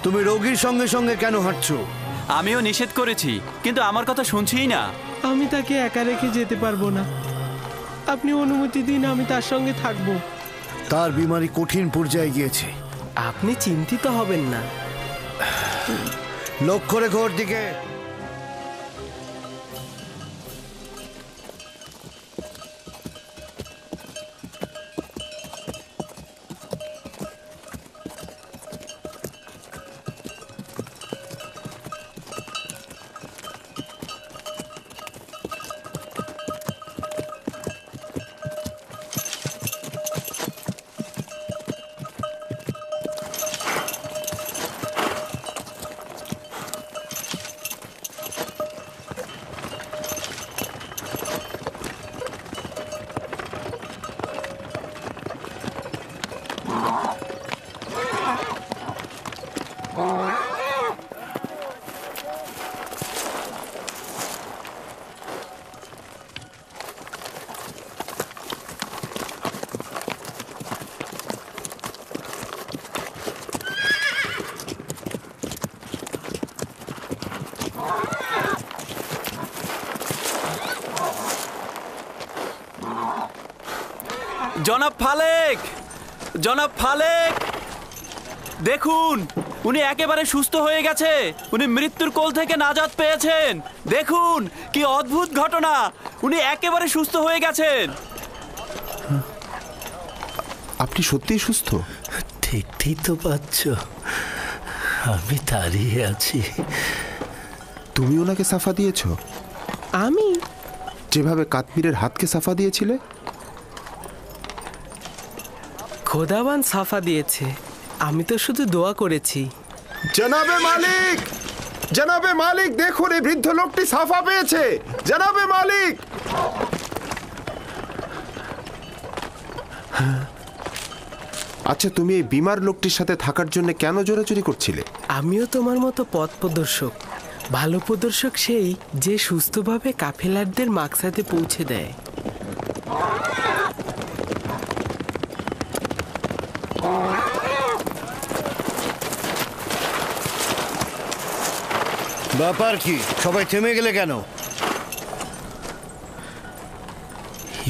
তুমি রোগীর সঙ্গে সঙ্গে কেন হাঁটছো? আমিও নিষেধ করেছি, কিন্তু আমার কথা শুনছিই না। আমি তাকে একা রেখে যেতে পারবো না। আপনি অনুমতি দিন, আমি তার সঙ্গে থাকবো। তার বিমারি কঠিন পর্যায়ে গিয়েছে। আপনি চিন্তিত হবেন না। লক্ষ্য রেখো ওর দিকে। জনাব ফালেক, জনাব ফালেক, দেখুন উনি একেবারে সুস্থ হয়ে গেছে। উনি মৃত্যুর কোল থেকে নাজাত পেয়েছেন। দেখুন কি অদ্ভুত ঘটনা, উনি একেবারে সুস্থ হয়ে গেছেন। আপনি সত্যিই সুস্থ? দেখতেই তো পাচ্ছ, আমি দাঁড়িয়ে আছি। তুমি ওনাকে সাফা দিয়েছো? আমি? যেভাবে কাতমিরের হাতকে সাফা দিয়েছিলে? খোদাবান সাফা দিয়েছে, আমি তো শুধু দোয়া করেছি। জনাবে মালিক, জনাবে মালিক, দেখুন এই বৃদ্ধ লোকটি সাফা পেয়েছে। জনাবে মালিক। আচ্ছা, তুমি এই বিমার লোকটির সাথে থাকার জন্য কেন জোরাজুরি করছিলে? আমিও তোমার মতো পথ প্রদর্শক। ভালো প্রদর্শক সেই যে সুস্থভাবে কাফেলারদের মাকসাদে পৌঁছে দেয়। ব্যাপার কি? সবাই থেমে গেলে কেন?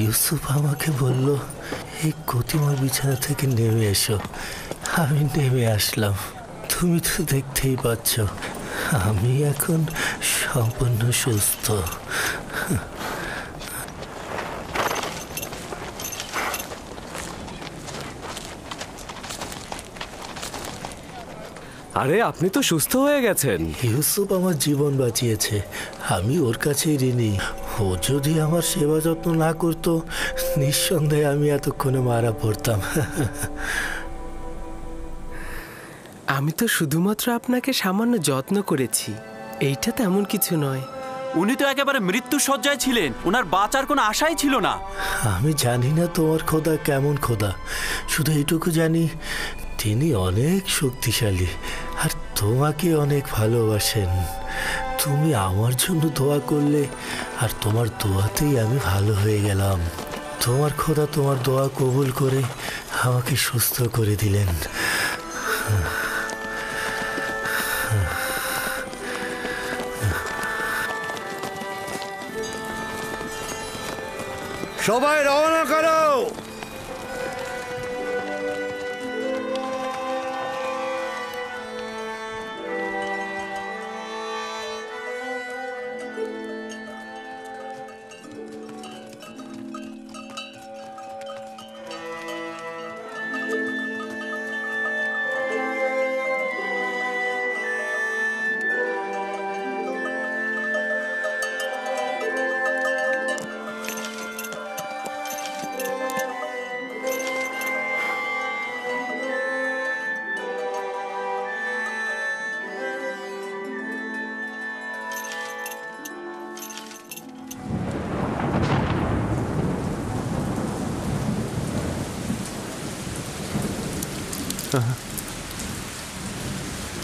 ইউসুফ আমাকে বলল এই গতিময় বিছানা থেকে নেমে এসো। আমি নেমে আসলাম। তুমি তো দেখতেই পাচ্ছ আমি এখন সম্পূর্ণ সুস্থ। আরে আপনি তো সুস্থ হয়ে গেছেন। ইউসুফ আমার জীবন বাঁচিয়েছে, আমি ওর কাছেই ঋণী। ও যদি আমার সেবা যত্ন না করতো, নিঃসন্দেহে আমি এতক্ষণে মারা পড়তাম। আমি তো শুধুমাত্র আপনাকে সামান্য যত্ন করেছি, এইটা তেমন কিছু নয়। উনি তো একেবারে মৃত্যু সজ্জায় ছিলেন, ওনার বাঁচার কোনো আশাই ছিল না। আমি জানি না তোমার খোদা কেমন খোদা, শুধু এইটুকু জানি তিনি অনেক শক্তিশালী আর তোমাকে অনেক ভালোবাসেন। তুমি আমার জন্য দোয়া করলে আর তোমার দোয়াতেই আমি ভালো হয়ে গেলাম। তোমার খোদা তোমার দোয়া কবুল করে আমাকে সুস্থ করে দিলেন। সবাই রওনা করো।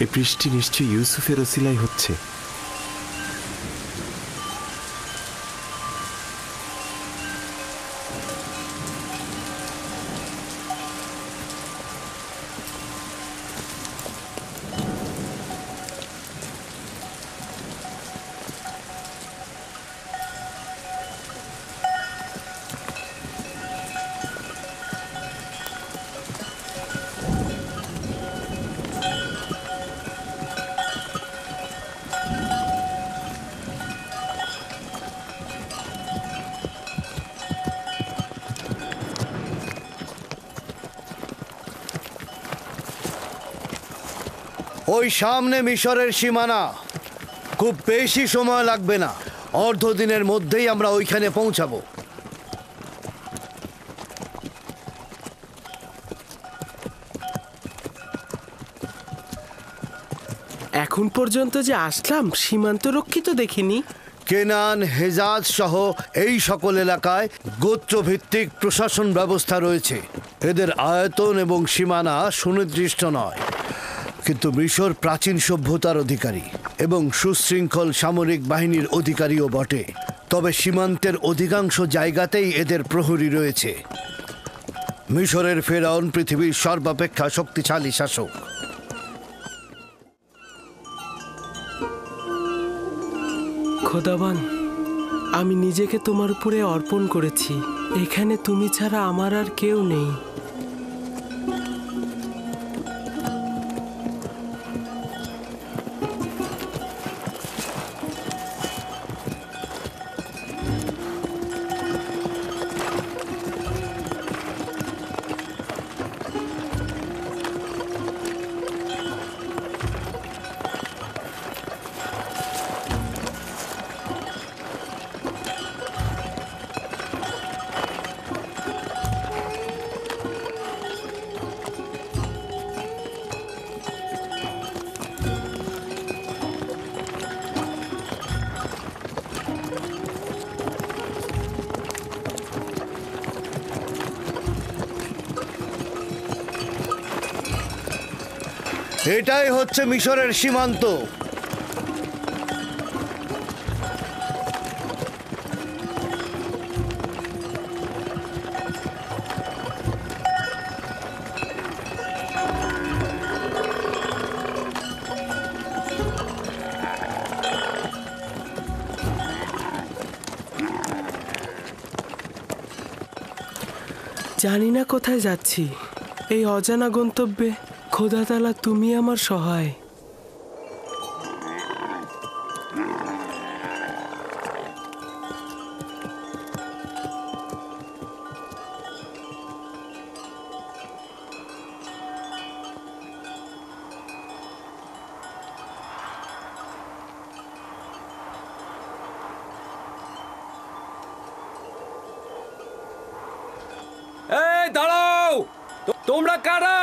এই বৃষ্টি নিশ্চয়ই ইউসুফের ওসিলাই হচ্ছে। ওই সামনে মিশরের সীমানা। খুব বেশি সময় লাগবে না, অর্ধ দিনের মধ্যেই আমরা ওইখানে পৌঁছাবো। এখন পর্যন্ত যে আসলাম সীমান্ত রক্ষিত দেখিনি। কেনান, হেজাজ সহ এই সকল এলাকায় গোত্রভিত্তিক প্রশাসন ব্যবস্থা রয়েছে। এদের আয়তন এবং সীমানা সুনির্দিষ্ট নয়, কিন্তু মিশর প্রাচীন সভ্যতার অধিকারী এবং সুশৃঙ্খল সামরিক বাহিনীর অধিকারীও বটে। তবে সীমান্তের অধিকাংশ জায়গাতেই এদের প্রহরী রয়েছে। মিশরের ফেরাউন পৃথিবীর সর্বাপেক্ষা শক্তিশালী শাসক। খোদাবান, আমি নিজেকে তোমার উপরে অর্পণ করেছি। এখানে তুমি ছাড়া আমার আর কেউ নেই। এটাই হচ্ছে মিশরের সীমান্ত। জানি না কোথায় যাচ্ছি। এই অজানা গন্তব্যে খোদা তাআলা তুমি আমার সহায়। এই দাঁড়াও! তোমরা কারা?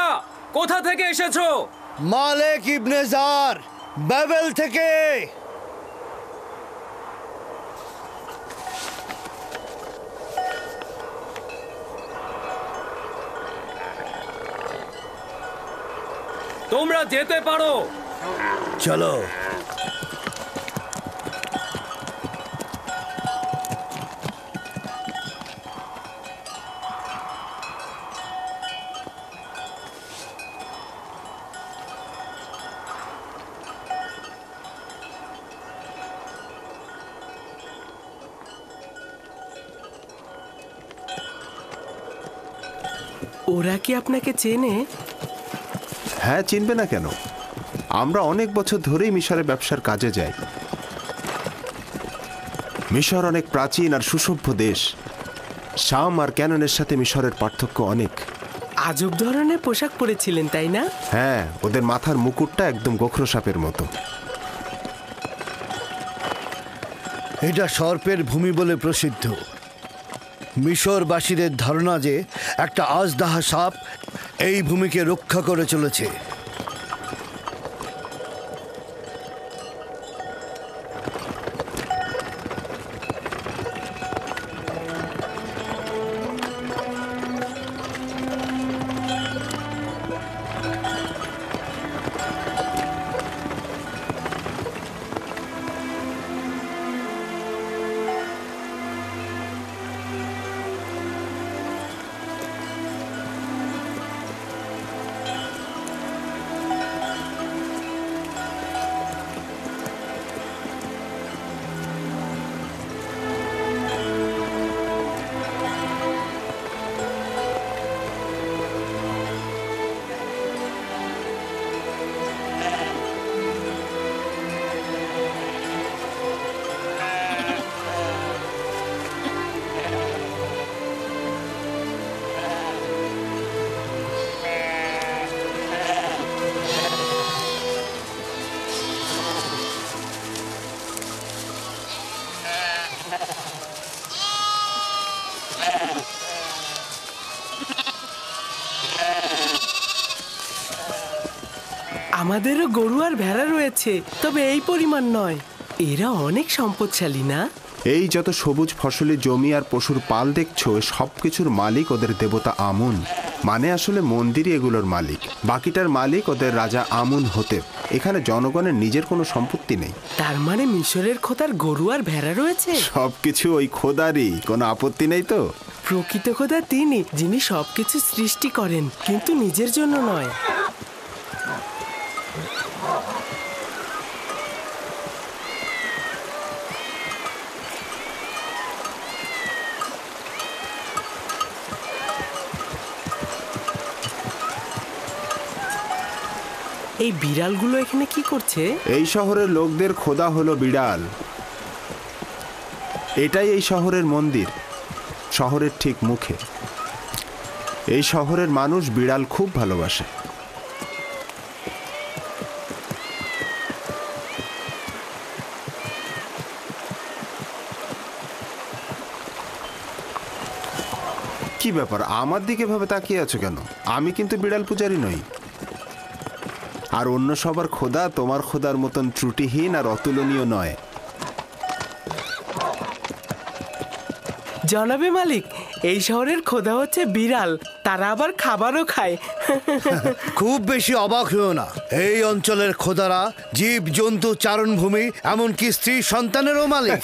কোথা থেকে এসেছো? মালেক ইবনে জার, বাবেল থেকে। তোমরা যেতে পারো। চলো। ওরা কি আপনাকে চেনে? হ্যাঁ, চিনবে না কেন? আমরা অনেক বছর ধরেই মিশরে ব্যবসার কাজে যাই। মিশর অনেক প্রাচীন আর সুসভ্য দেশ। শাম আর ক্যাননের সাথে মিশরের পার্থক্য অনেক। আজব ধরনের পোশাক পরেছিলেন, তাই না? হ্যাঁ, ওদের মাথার মুকুটটা একদম গোখরো সাপের মতো। এটা সর্পের ভূমি বলে প্রসিদ্ধ। মিশরবাসীদের ধারণা যে একটা আজদাহা সাপ এই ভূমিকে রক্ষা করে চলেছে। আমাদেরও গরু আর ভেড়া রয়েছে, তবে এই পরিমাণ নয়। এরা অনেক সম্পদশালী না? এই যত সবুজ ফসলি জমি আর পশুর পাল দেখছো, সব কিছুর মালিক ওদের দেবতা আমুন, মানে আসলে মন্দিরই এগুলোর মালিক। বাকিটার মালিক ওদের রাজা আমুন হতে। এখানে জনগণের নিজের কোনো সম্পত্তি নেই। তার মানে মিশরের খোদার গরু আর ভেড়া রয়েছে? সবকিছু ওই খোদারই, কোনো আপত্তি নেই তো? প্রকৃত খোদা তিনি, যিনি সবকিছু সৃষ্টি করেন, কিন্তু নিজের জন্য নয়। এই বিড়ালগুলো এখানে কি করছে? এই শহরের লোকদের খোদা হলো বিড়াল। এটাই এই শহরের মন্দির, শহরের ঠিক মুখে। এই শহরের মানুষ বিড়াল খুব ভালোবাসে। কি ব্যাপার, আমার দিকে ভাবে তাকিয়ে আছো কেন? আমি কিন্তু বিড়াল পূজারী নই। আর অন্য সবার খোদা তোমার খোদার মতন ত্রুটিহীন আর অতুলনীয় নয়। জনাবে মালিক, এই শহরের খোদা হচ্ছে বিড়াল, তারা আবার খাবারও খায়। খুব বেশি অবাক হয়েও না, এই অঞ্চলের খোদারা জীব জন্তু চারণভূমি এমনকি স্ত্রী সন্তানেরও মালিক।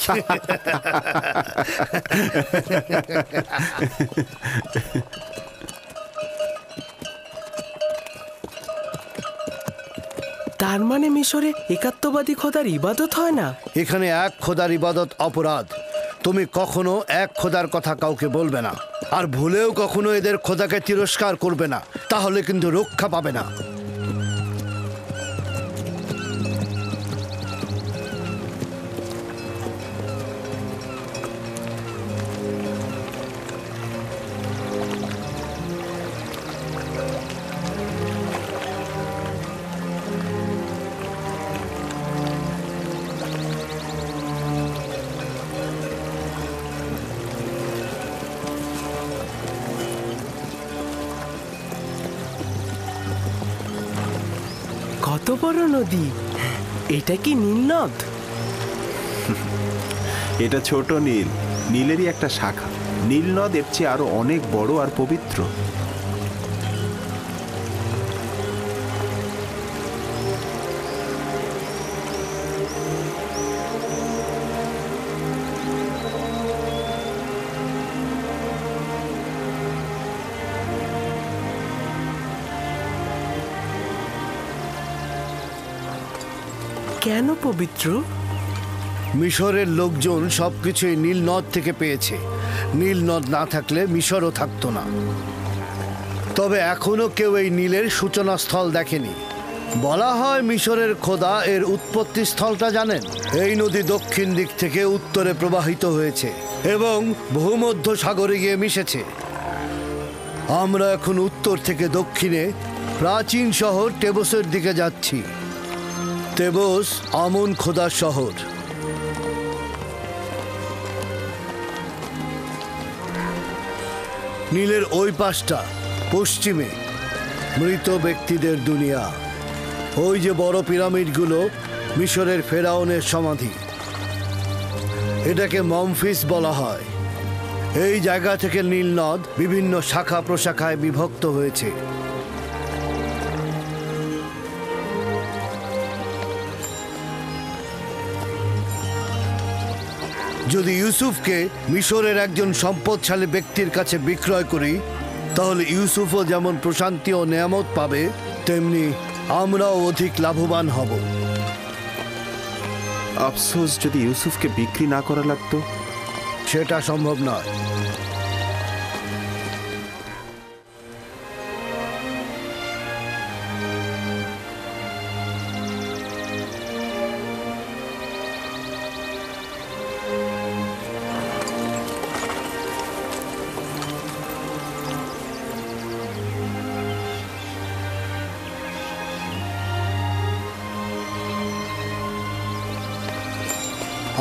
তার মানে মিশরে একাত্মবাদী খোদার ইবাদত হয় না? এখানে এক খোদার ইবাদত অপরাধ। তুমি কখনো এক খোদার কথা কাউকে বলবে না, আর ভুলেও কখনো এদের খোদাকে তিরস্কার করবে না, তাহলে কিন্তু রক্ষা পাবে না। কত বড় নদী! এটা কি নীল নদ? এটা ছোট নীল, নীলেরই একটা শাখা। নীল নদ এর চেয়ে আরো অনেক বড় আর পবিত্র। কেন পবিত্র? মিশরের লোকজন সবকিছুই নীল নদ থেকে পেয়েছে। নীল নদ না থাকলে মিশরও থাকতো না। তবে এখনো কেউ এই নীলের সূচনা স্থল দেখেনি। বলা হয় মিশরের খোদা এর উৎপত্তি স্থলটা জানেন। এই নদী দক্ষিণ দিক থেকে উত্তরে প্রবাহিত হয়েছে এবং ভূমধ্য সাগরে গিয়ে মিশেছে। আমরা এখন উত্তর থেকে দক্ষিণে প্রাচীন শহর টেবসের দিকে যাচ্ছি। তেবস আমন খোদার শহর। নীলের ওই পাশটা পশ্চিমে মৃত ব্যক্তিদের দুনিয়া। ওই যে বড় পিরামিডগুলো মিশরের ফেরাউনের সমাধি। এটাকে মমফিস বলা হয়। এই জায়গা থেকে নীল নদ বিভিন্ন শাখা প্রশাখায় বিভক্ত হয়েছে। যদি ইউসুফকে মিশরের একজন সম্পদশালী ব্যক্তির কাছে বিক্রয় করি, তাহলে ইউসুফও যেমন প্রশান্তি ও নেয়ামত পাবে, তেমনি আমরাও অধিক লাভবান হব। আফসোস, যদি ইউসুফকে বিক্রি না করা লাগতো। সেটা সম্ভব নয়।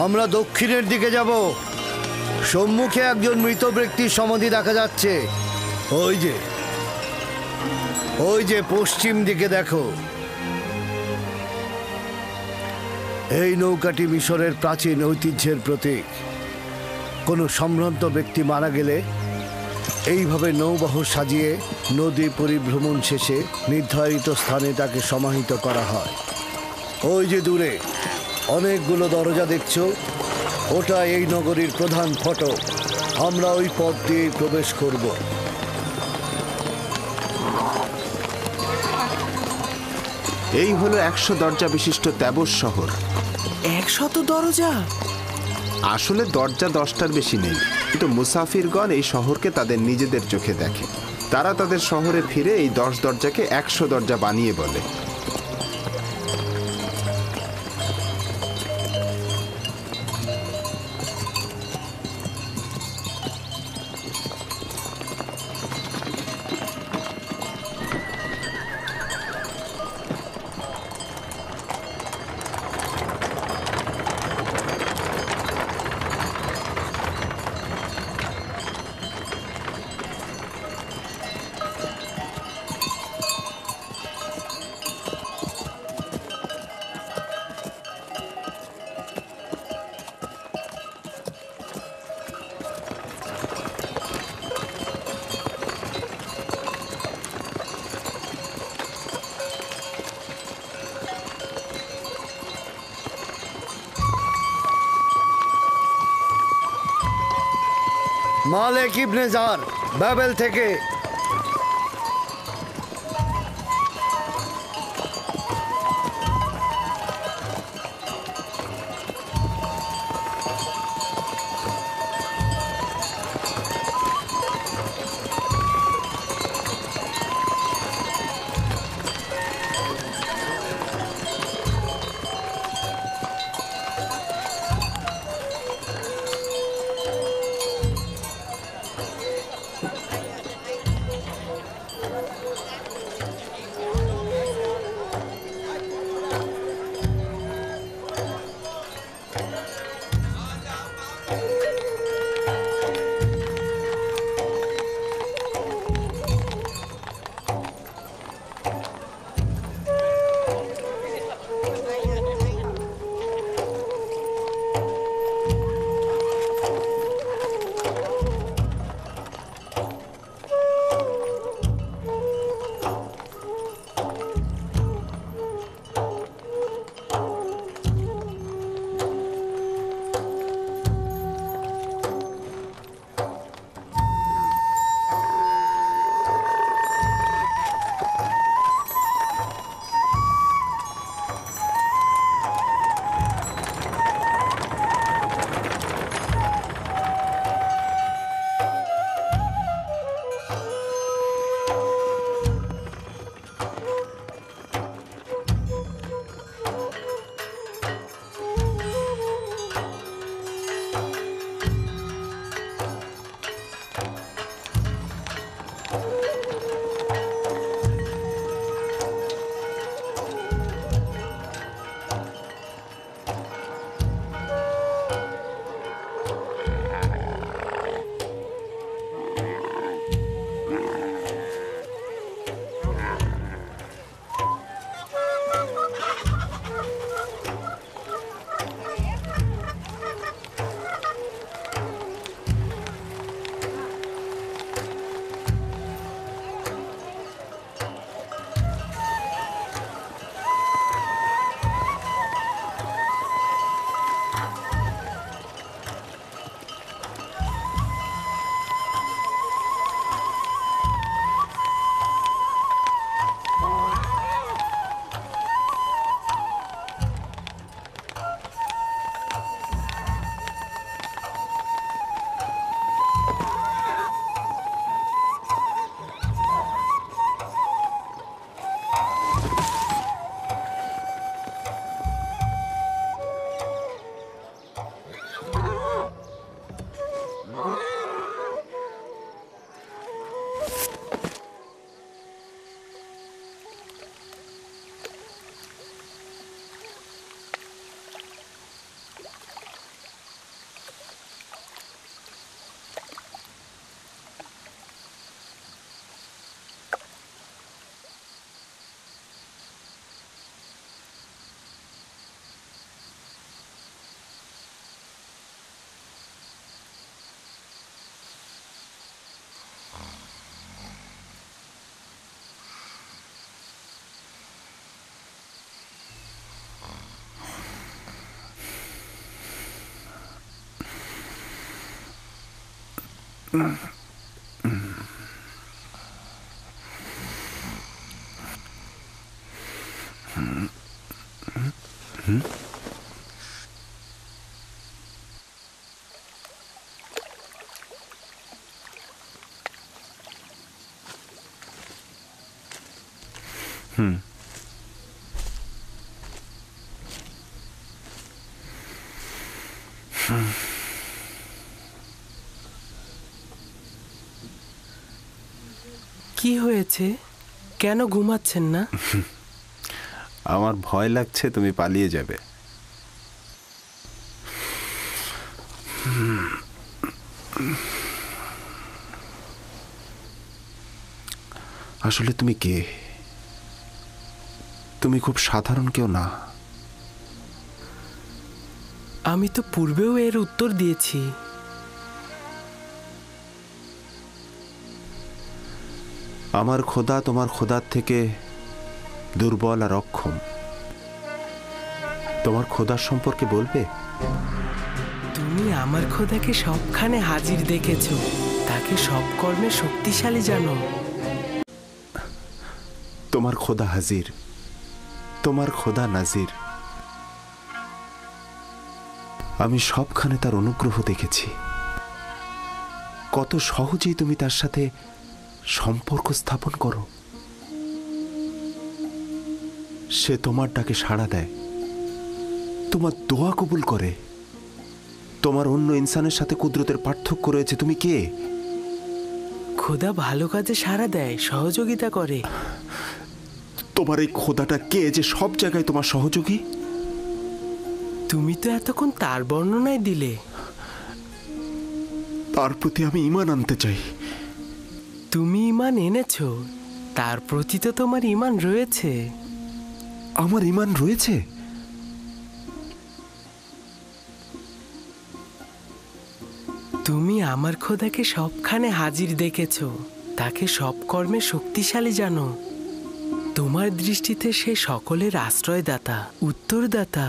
আমরা দক্ষিণের দিকে যাব। সম্মুখে একজন মৃত ব্যক্তির সমাধি দেখা যাচ্ছে। ওই যে পশ্চিম দিকে দেখো। এই নৌকাটি মিশরের প্রাচীন ঐতিহ্যের প্রতীক। কোনো সম্ভ্রান্ত ব্যক্তি মারা গেলে এইভাবে নৌবহর সাজিয়ে নদী পরিভ্রমণ শেষে নির্ধারিত স্থানে তাকে সমাহিত করা হয়। ওই যে দূরে অনেকগুলো দরজা দেখছো, ওটা এই নগরীর প্রধান ফটক। আমরা ওই পথ দিয়ে প্রবেশ করব। এই হলো 100 দরজা বিশিষ্ট তেবস শহর। 100 দরজা? আসলে দরজা 10টার বেশি নেই, কিন্তু মুসাফিরগণ এই শহরকে তাদের নিজেদের চোখে দেখে। তারা তাদের শহরে ফিরে এই 10 দরজাকে 100 দরজা বানিয়ে বলে। মালেক ইবনে জার, বাবেল থেকে। কি হয়েছে? কেন ঘুমাচ্ছেন না? আমার ভয় লাগছে তুমি পালিয়ে যাবে। আসলে তুমি কে? তুমি খুব সাধারণ কেউ না। আমি তো পূর্বেও এর উত্তর দিয়েছি। আমার খোদা তোমার খোদার থেকে দুর্বল আর অক্ষম। তোমার খোদার সম্পর্কে বলবে? তুমি আমার খোদাকে সবখানে হাজির দেখেছো, তাকে সব কর্মে শক্তিশালী জানো। তোমার খোদা হাজির, তোমার খোদা নাজির। আমি সবখানে তার অনুগ্রহ দেখেছি। কত সহজেই তুমি তার সাথে সম্পর্ক স্থাপন করো। সে তোমার ডাকে সাড়া দেয়, তোমার দোয়া কবুল করে। তোমার অন্য ইনসানের সাথে কুদরতের পার্থক্য রয়েছে। তুমি কে? খোদা ভালো কাজে সাড়া দেয়, সহযোগিতা করে। তোমার এই খোদাটা কে যে সব জায়গায় তোমার সহযোগী? তুমি তো এতক্ষণ তার বর্ণনায় দিলে। তার প্রতি আমি ঈমান আনতে চাই। তুমি ঈমান এনেছো, তার প্রতি তো তোমার ঈমান রয়েছে। আমার ঈমান রয়েছে? তুমি আমার খোদাকে সবখানে হাজির দেখেছো, তাকে সব কর্মে শক্তিশালী জানো। তোমার দৃষ্টিতে সে সকলের আশ্রয়দাতা, উত্তরদাতা।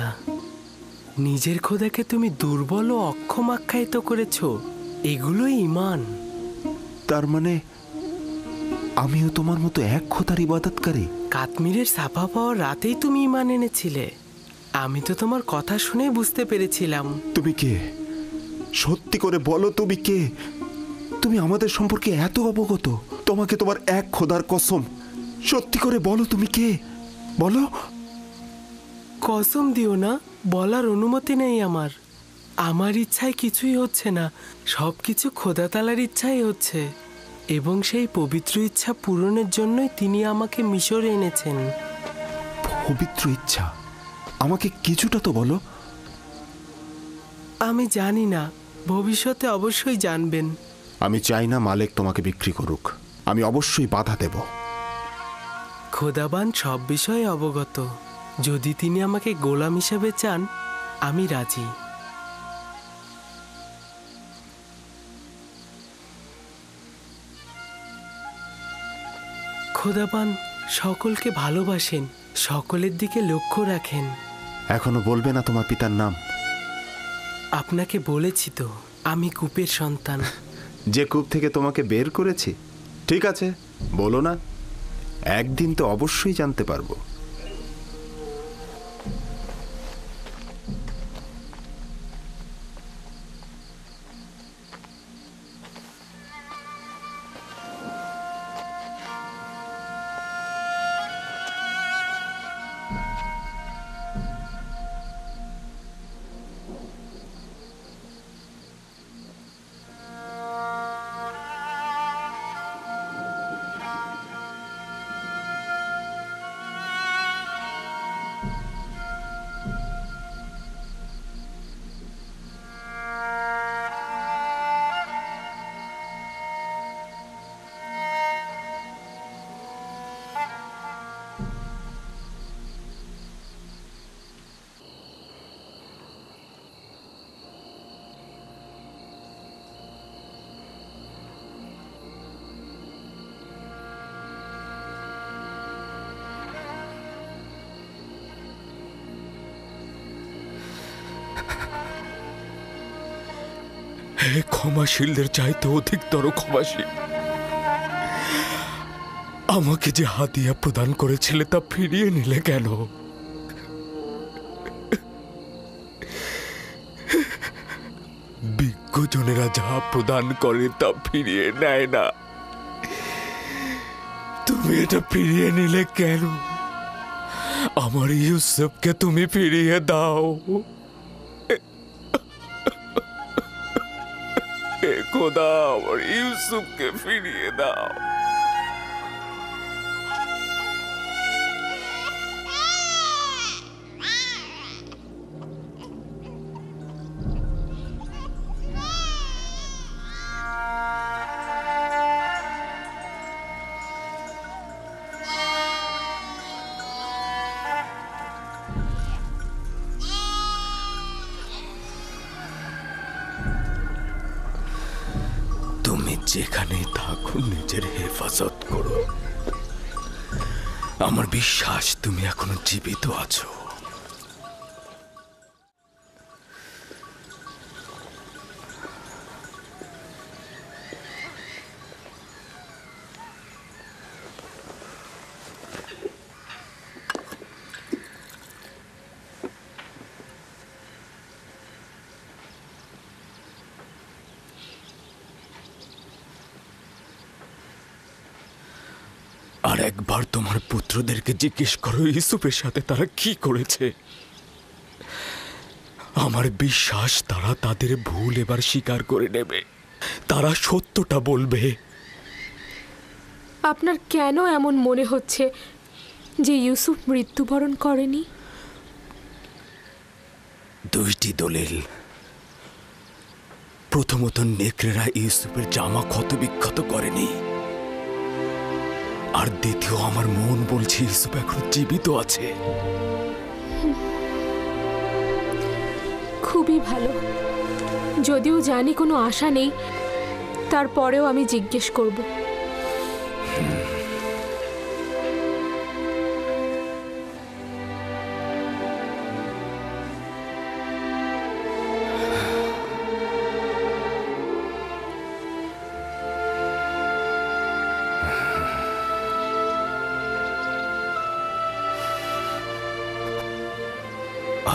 নিজের খোদাকে তুমি দুর্বল ও অক্ষম আখ্যায়িত করেছো, এগুলোই ঈমান। তার মানে আমিও তোমার মতো এক খোদার ইবাদতকারী? কাশ্মীরের ছাপা পাওয়ার রাতেই তুমি ঈমান এনেছিলে। আমি তো তোমার কথা শুনে বুঝতে পেরেছিলাম। তুমি কে? সত্যি করে বলো, তুমি কে? তুমি আমাদের সম্পর্কে এত অবগত? তোমাকে তোমার এক খোদার কসম, সত্যি করে বলো তুমি কে? বলো। কসম দিও না, বলার অনুমতি নেই আমার। আমার ইচ্ছায় কিছুই হচ্ছে না, সব কিছু খোদা তাআলার ইচ্ছাই হচ্ছে। এবং সেই পবিত্র ইচ্ছা পূরণের জন্যই তিনি আমাকে মিশরে এনেছেন। পবিত্র ইচ্ছা? আমাকে কিছুটা তো বলো। আমি জানি না, ভবিষ্যতে অবশ্যই জানবেন। আমি চাই না মালিক তোমাকে বিক্রি করুক। আমি অবশ্যই বাধা দেব। খোদাবান সব বিষয়ে অবগত। যদি তিনি আমাকে গোলাম হিসেবে চান, আমি রাজি। খোদাবান সকলকে ভালোবাসেন, সকলের দিকে লক্ষ্য রাখেন। এখনো বলবে না তোমার পিতার নাম? আপনাকে বলেছি তো, আমি কূপের সন্তান। যে কূপ থেকে তোমাকে বের করেছি? ঠিক আছে, বলো না। একদিন তো অবশ্যই জানতে পারবো। হে ক্ষমাশীলদের চাইতে অধিকতর ক্ষমাশীল, আমাকে যে হাদিয়া প্রদান করেছিলে তা ফিরিয়ে নিলে কেন? বিজ্ঞজনেরা যা প্রদান করে তা ফিরিয়ে নেয় না, তুমি এটা ফিরিয়ে নিলে কেন? আমার ইউসুফকে তুমি ফিরিয়ে দাও। হে খোদা, আমার ইউসুফকে ফিরিয়ে দাও। যেখানেই থাকো নিজের হেফাজত করো। আমার বিশ্বাস তুমি এখনো জীবিত আছো। আর একবার তোমার পুত্রদেরকে জিজ্ঞেস করো ইউসুফের সাথে তারা কি করেছে। আমার বিশ্বাস তারা তাদের ভুল এবার স্বীকার করে নেবে, তারা সত্যটা বলবে। আপনার কেন এমন মনে হচ্ছে যে ইউসুফ মৃত্যুবরণ করেনি? দুইটি দলিল। প্রথমত, নেকড়েরা ইউসুফের জামা ক্ষতবিক্ষত করেনি, আর দ্বিতীয়, আমার মন বলছে ইউসুফ এখন জীবিত আছে। খুবই ভালো। যদিও জানি কোনো আশা নেই, তারপরেও আমি জিজ্ঞেস করব।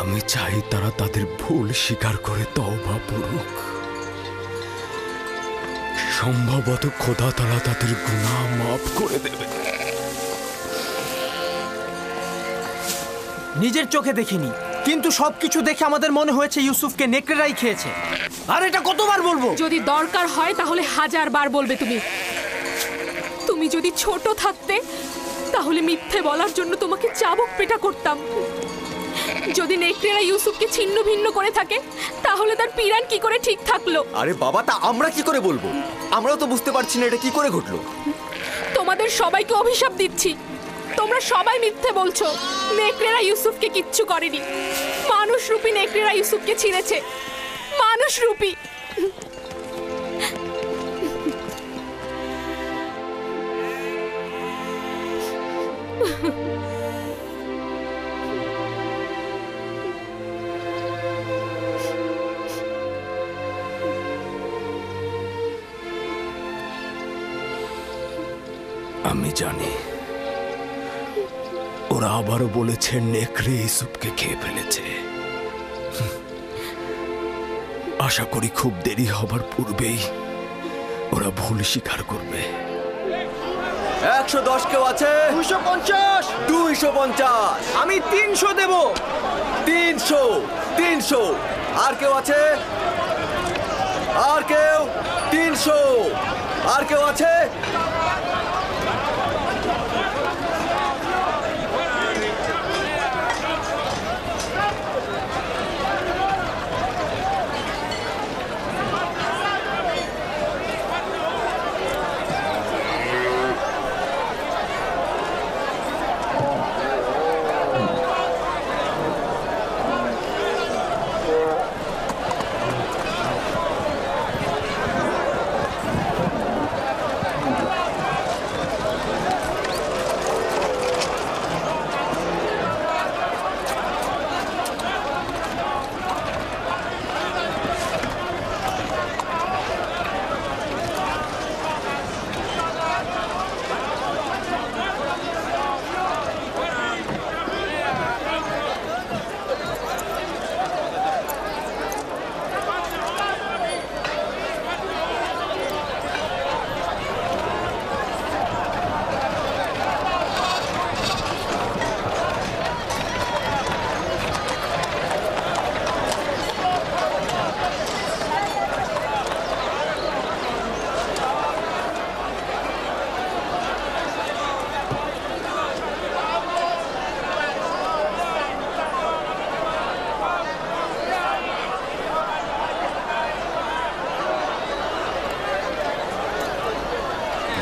আমি চাই তারা তাদের ভুল স্বীকার করে তওবা করুক। সম্ভবত খোদা তারা তাদের গুনাহ মাফ করে দেবে। নিজের চোখে দেখিনি, কিন্তু সবকিছু দেখে আমাদের মনে হয়েছে ইউসুফকে নেকড়েরাই খেয়েছে। আর এটা কতবার বলবো? যদি দরকার হয় তাহলে 1000 বার বলবে তুমি। তুমি যদি ছোট থাকতে তাহলে মিথ্যে বলার জন্য তোমাকে চাবুক পেটা করতাম। যদি নেকড়েরা ইউসুফকে ছিন্ন ভিন্ন করে থাকে তাহলে তার পিরান কি করে ঠিক থাকলো? আরে বাবা, তা আমরা কি করে বলবো? আমরাও তো বুঝতে পারছি না এটা কি করে ঘটলো। তোমাদের সবাইকে অভিশাপ দিচ্ছি, তোমরা সবাই মিথ্যে বলছো। নেকড়েরা ইউসুফকে কিচ্ছু করেনি। মানুষরূপী নেকড়েরা ইউসুফকে ছিঁড়েছে, মানুষরূপী। আমি জানি ওরা আবারও বলেছে নেকড়ে ইউসুফকে খেয়ে ফেলেছে। আশা করি খুব দেরি হবার পূর্বেই ওরা ভুল স্বীকার করবে। 110 কেউ আছে? 250। 250। আমি 300 দেব। 300। 300। আর কেউ আছে? আর কেউ? 300। আর কেউ আছে?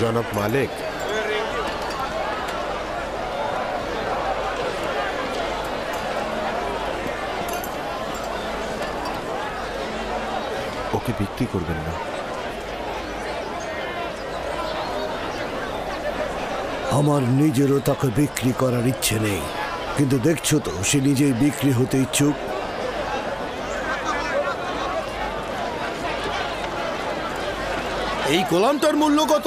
জনাব মালিক, ওকে বিক্রি করবেন না। আমার নিজেরও তাকে বিক্রি করার ইচ্ছে নেই, কিন্তু দেখছো তো সে নিজেই বিক্রি হতে ইচ্ছুক। এই গোলামটার মূল্য কত?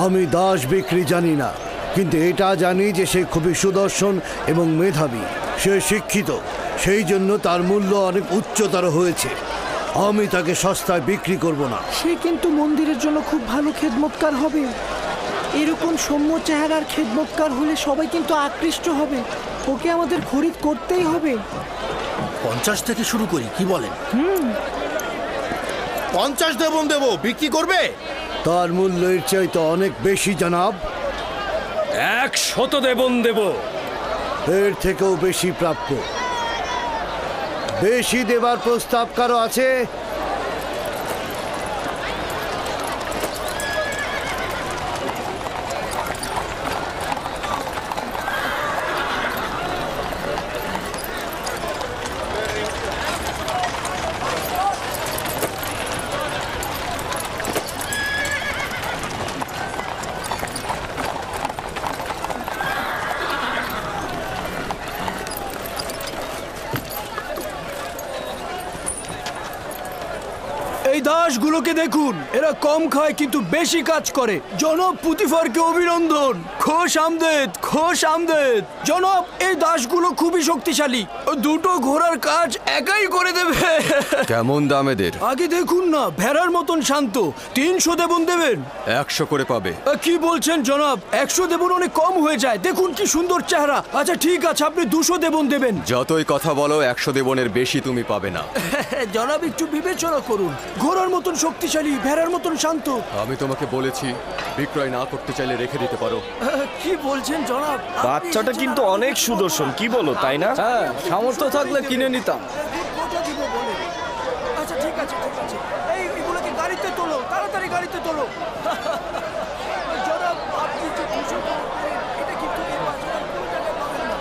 আমি দাস বিক্রি জানি না, কিন্তু এটা জানি যে সে খুবই সুদর্শন এবং মেধাবী। সে শিক্ষিত, সেই জন্য তার মূল্য অনেক উচ্চতর হয়েছে। আমি তাকে সস্তায় বিক্রি করব না। সে কিন্তু মন্দিরের জন্য খুব ভালো খেদমতকার হবে। এরকম সৌম্য চেহারার খেদমতকার হলে সবাই কিন্তু আকৃষ্ট হবে। ওকে আমাদের খরিদ করতেই হবে। 50 থেকে শুরু করি, কি বলেন? 50 দেবন দেব, বিক্রি করবে? তার মূল্যের চাইতে অনেক বেশি জনাব। 100 দেবন দেব। এর থেকেও বেশি প্রাপ্য। বেশি দেবার প্রস্তাব কারো আছে? এই দাসগুলোকে দেখুন, এরা কম খায় কিন্তু বেশি কাজ করে। জনাব পুতিফারকে অভিনন্দন। খোশ আমদেদ, খোশ আমদেদ। জনাব, এই দাসগুলো খুবই শক্তিশালী। দুটো ঘোড়ার কাজ একাই করে দেবে। কেমন দাম এদের? আগে দেখুন না, ভেড়ার মতন শান্ত। 300 দেবন দেবেন? 100 করে পাবে। কি বলছেন জনাব? 100 দেবন অনেক কম হয়ে যায়। দেখুন কি সুন্দর চেহারা। আচ্ছা ঠিক আছে, আপনি 200 দেবন দেবেন। যতই কথা বলো, 100 দেবনের বেশি তুমি পাবে না। জনাব একটু বিবেচনা করুন। ঘোড়ার মতন শক্তিশালী, ভেড়ার মতন শান্ত। আমি তোমাকে বলেছি বিক্রয় না করতে চাইলে রেখে দিতে পারো। কি বলছেন জনাব? বাচ্চাটা কিন্তু অনেক সুদর্শন, কি বলো, তাই না? হ্যাঁ, সামর্থ্য থাকলে কিনে নিতাম। আচ্ছা ঠিক আছে, ঠিক আছে। এইগুলোকে গাড়িতে তোলো, তাড়াতাড়ি গাড়িতে তোলো। জনাব, আপনি যে 200 টাকা করেন, এটা কিন্তু এই বাজারের কোনো জায়গায় পাবেন না।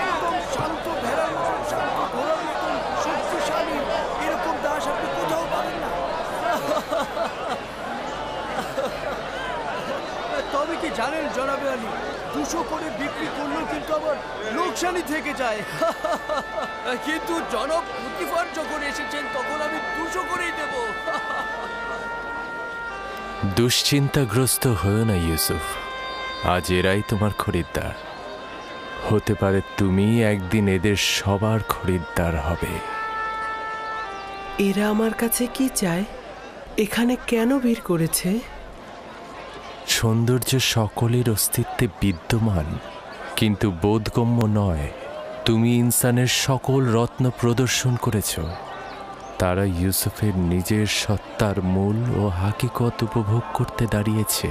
একদম শান্ত, ভেড়ার মতন শান্ত, ঘোড়ার মতন শক্তিশালী, এরকম দাস আপনি কোথাও পাবেন না। তবে কি জানেন জনাবে আলী, 200 করে বিক্রি করলেও কিন্তু আবার লোকসানি থেকে যায়। কিন্তু জনাব পুতিফার যখন এসেছেন তখন আমি 200 করেই দেব। দুশ্চিন্তাগ্রস্ত হয়েও না ইউসুফ, আজ এরাই তোমার খরিদ্দার। হতে পারে তুমি একদিন এদের সবার খরিদ্দার হবে। এরা আমার কাছে কি চায়? এখানে কেন ভিড় করেছে? সৌন্দর্য সকলের অস্তিত্বে বিদ্যমান, কিন্তু বোধগম্য নয়। তুমি ইনসানের সকল রত্ন প্রদর্শন করেছ। তারা ইউসুফের নিজের সত্তার মূল ও হাকিকত উপভোগ করতে দাঁড়িয়েছে।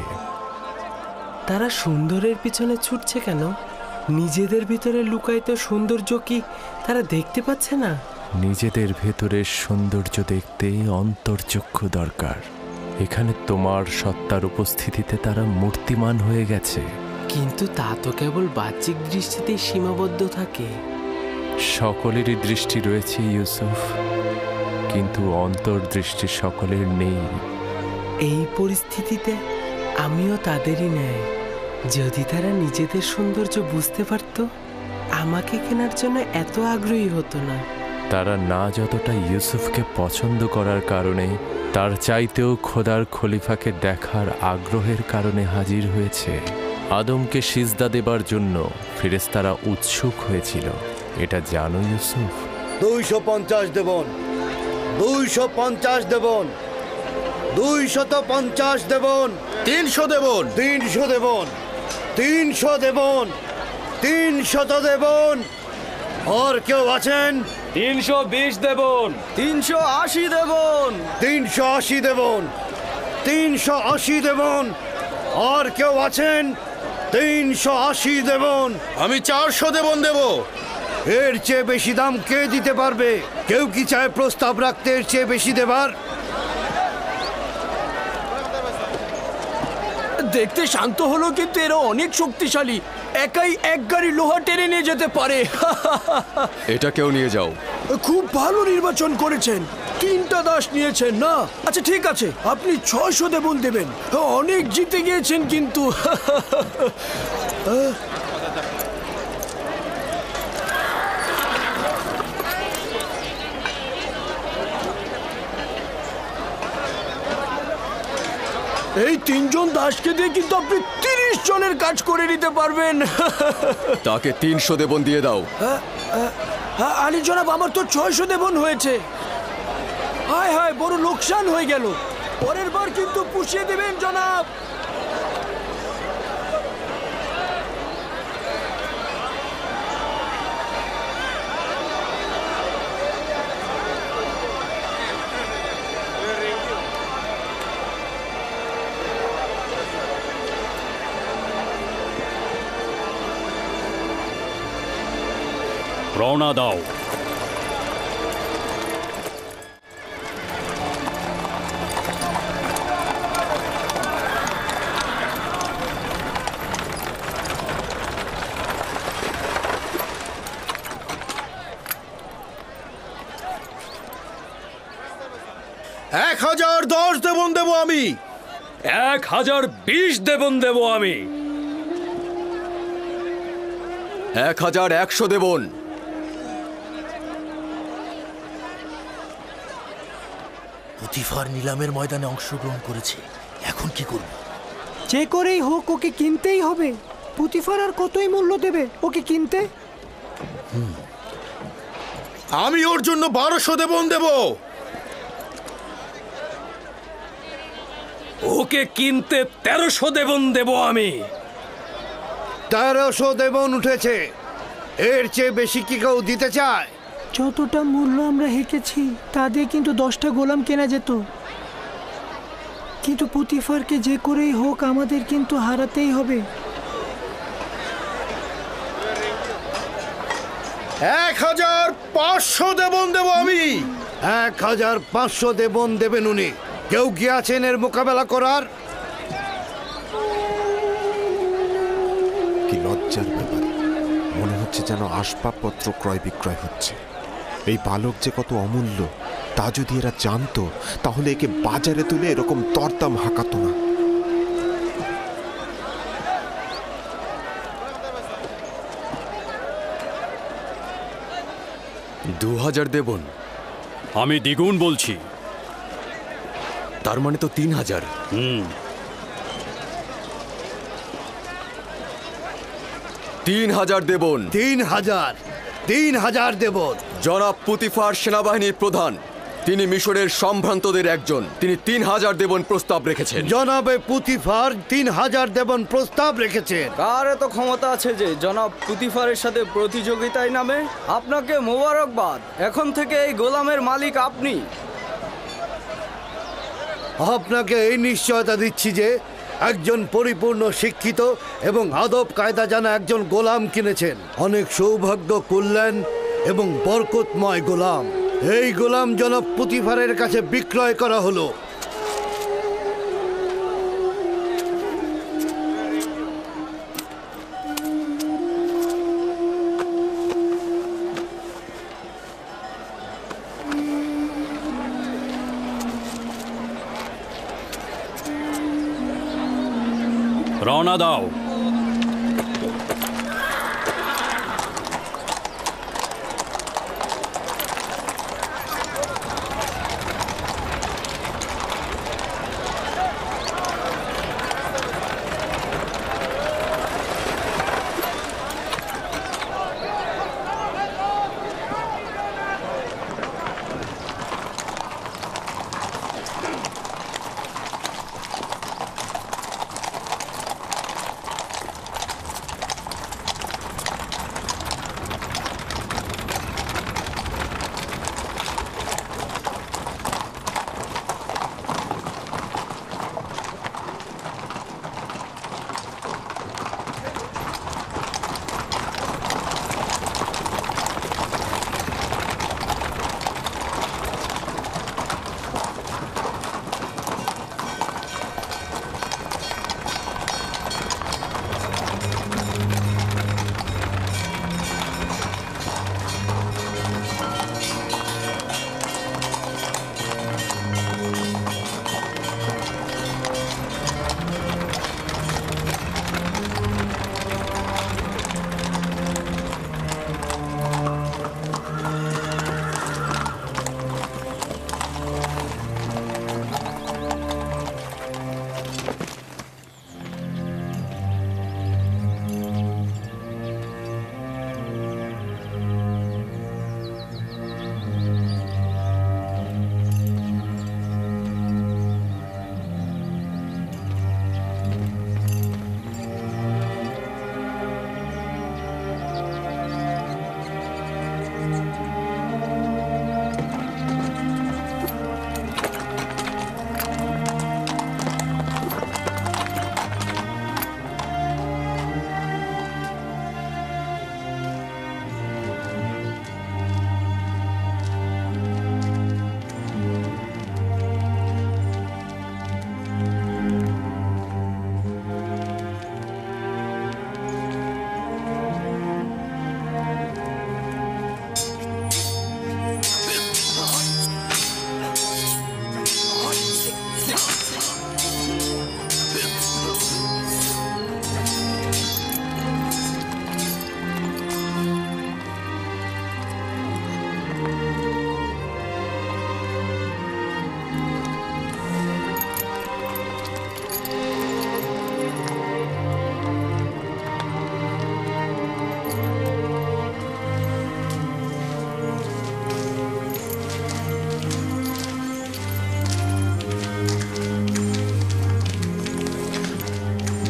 তারা সুন্দরের পিছনে ছুটছে কেন? নিজেদের ভিতরে লুকায়িত সৌন্দর্য কি তারা দেখতে পাচ্ছে না? নিজেদের ভেতরের সৌন্দর্য দেখতে অন্তর্চক্ষু দরকার। এখানে তোমার সত্তার উপস্থিতিতে তারা মূর্তিমান হয়ে গেছে। কিন্তু তা তো কেবল বাহ্যিক দৃষ্টিতেই সীমাবদ্ধ থাকে। সকলেরই দৃষ্টি রয়েছে ইউসুফ, কিন্তু অন্তর্দৃষ্টি সকলের নেই। এই পরিস্থিতিতে আমিও তাদেরই ন্যায়। যদি তারা নিজেদের সৌন্দর্য বুঝতে পারত, আমাকে কেনার জন্য এত আগ্রহী হতো না। তারা না যতটা ইউসুফকে পছন্দ করার কারণে, তার চাইতেও খোদার খলিফাকে দেখার আগ্রহের কারণে হাজির হয়েছে। আদমকে সিজদা দেবার জন্য ফেরেশতারা উৎসুক হয়েছিল, এটা জানো ইউসুফ? 250 দেবন, 250 দেবন, 250 দেবন, 300 দেবন, 300 দেবন, 300 দেবন, 300 দেবন। আর কেউ আছেন? 320 দেবন, 380 দেবন, 380 দেবন, 380 দেবন। আর কেউ আছেন? 380 দেবন। আমি 400 দেবন দেব। এর চেয়ে বেশি দাম কে দিতে পারবে? কেউ কি চায় প্রস্তাব রাখতে এর চেয়ে বেশি দেবার? দেখতে শান্ত হলো কিন্তু এরা অনেক শক্তিশালী। একাই এক গাড়ি লোহা টেনে নিয়ে যেতে পারে। এটা কেউ নিয়ে যাও। খুব ভালো নির্বাচন করেছেন, 3টা দাস নিয়েছেন না? আচ্ছা ঠিক আছে, আপনি 600 দেবন দেবেন। অনেক জিতে গিয়েছেন কিন্তু। এই 3 জন দাসকে দিয়ে কিন্তু আপনি 30 জনের কাজ করে নিতে পারবেন। তাকে 300 দেবন দিয়ে দাও। আলী জনাব, আমার তো 600 দেবন হয়েছে। হায় হায়, বড় লোকসান হয়ে গেল। পরের বার কিন্তু পুষিয়ে দেবেন জনাব। রওনা দাও। এক 1010 দেবন দেবো আমি। 1020 দেবন দেবো আমি। 1100 দেবন। পুতিফার নিলামের ময়দানে অংশগ্রহণ করেছে, এখন কি করব? যে করেই হোক ওকে কিনতেই হবে। পুতিফার আর কতই মূল্য দেবে ওকে কিনতে? আমি ওর জন্য 1200 দেবন দেব। ওকে কিনতে 1300 দেবন দেবো আমি। 1300 দেবন উঠেছে। এর চেয়ে বেশি কি কেউ দিতে চায়? যতটা মূল্য আমরা হেঁকেছি তা দিয়ে কিন্তু 10টা গোলাম কেনা যেত। কিন্তু পুতিফারকে যে করেই হোক আমাদের কিন্তু হারাতেই হবে। 1500 দেবন দেব আমি। 1500 দেবন দেবেন উনি। কেউ কি আছেন এর মোকাবেলা করার? কি লজ্জার ব্যাপার, মনে হচ্ছে যেন আসবাবপত্র ক্রয় বিক্রয় হচ্ছে। এই বালক যে কত অমূল্য তা যদি এরা জানতো তাহলে একে বাজারে তুলে এরকম দরদাম হাঁকাতো না। $2000 দেবন। আমি দ্বিগুণ বলছি। তার মানে তো 3000। 3000 দেবন। 3000 দেবন। জনাব পুতিফার সেনাবাহিনীর প্রধান, তিনি মিশরের সম্ভ্রান্তদের একজন। তিনি 3000 দেবন প্রস্তাব রেখেছেন। জনাবে পুতিফার 3000 দেবন প্রস্তাব রেখেছেন। কার এত ক্ষমতা আছে যে জনাব পুতিফারের সাথে প্রতিযোগিতায় নামে? আপনাকে মোবারকবাদ, এখন থেকে এই গোলামের মালিক আপনি। আপনাকে এই নিশ্চয়তা দিচ্ছি যে একজন পরিপূর্ণ শিক্ষিত এবং আদব কায়দা জানা একজন গোলাম কিনেছেন। অনেক সৌভাগ্য, কল্যাণ এবং বরকতময় গোলাম। এই গোলাম জনাব পুতিফারের কাছে বিক্রয় করা হলো। রওনা দাও।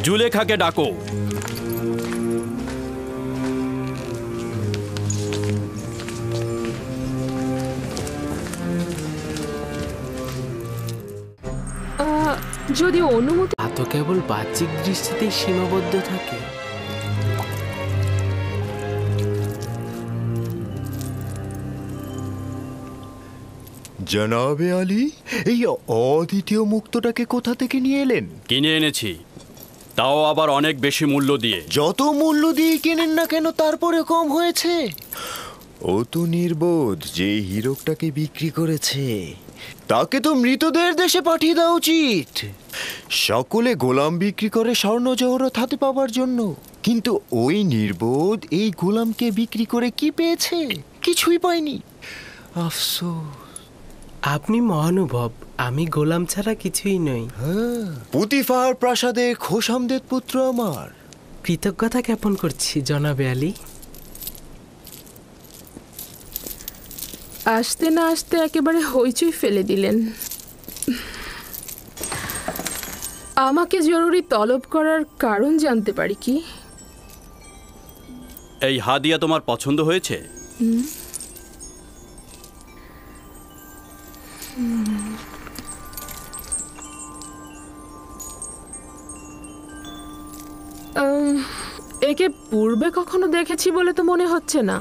জুলেখাকে ডাকো। যদি অনুমতি তা তো কেবল বাহ্যিক দৃষ্টিতেই সীমাবদ্ধ থাকে। জনাবে আলী, এই অদ্বিতীয় মুক্তটাকে কোথা থেকে নিয়ে এলেন? কিনে এনেছি, তাও আবার অনেক বেশি মূল্য দিয়ে। যত মূল্য দিয়ে কেনেন না কেন, তারপরে কম হয়েছে। ও তো নির্বোধ যে হীরকটাকে বিক্রি করেছে। তাকে তো মৃতদের দেশে পাঠিয়ে দেওয়া উচিত। সকলে গোলাম বিক্রি করে স্বর্ণ জহরত হাতে পাবার জন্য, কিন্তু ওই নির্বোধ এই গোলামকে বিক্রি করে কি পেয়েছে? কিছুই পায়নি। আফসোস। আপনি মহানুভব, আমি গোলাম ছাড়া কিছুই নই। পুতিফার প্রাসাদে খোশামদের পুত্র আমার। কৃতজ্ঞতা জ্ঞাপন করছি জনাবে আলী। আসতে না আসতে একেবারে হইচই ফেলে দিলেন। আমাকে জরুরি তলব করার কারণ জানতে পারি কি? এই হাদিয়া তোমার পছন্দ হয়েছে? একে পূর্বে কখনো দেখেছি বলে তো মনে হচ্ছে না।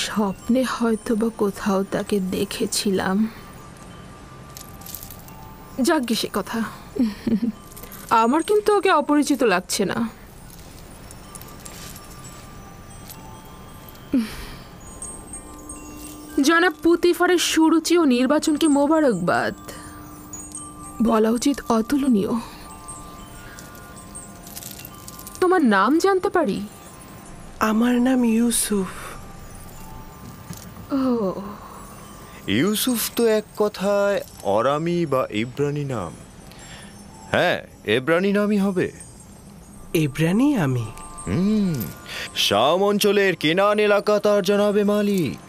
স্বপ্নে হয়তো বা কোথাও তাকে দেখেছিলাম। যাজ্ঞে সে কথা। আমার কিন্তু ওকে অপরিচিত লাগছে না। জনাব পুতিফারের সুরুচি ও নির্বাচনকে মোবারকবাদ। বলা উচিত অতুলনীয়। তোমার নাম জানতে পারি? আমার নাম ইউসুফ। ও, ইউসুফ তো এক কথায় অরামি বা ইব্রানি নাম। হ্যাঁ, এব্রানি নামই হবে। এব্রানি আমি। শাম অঞ্চলের কেনান এলাকা তার জনাবে মালিক।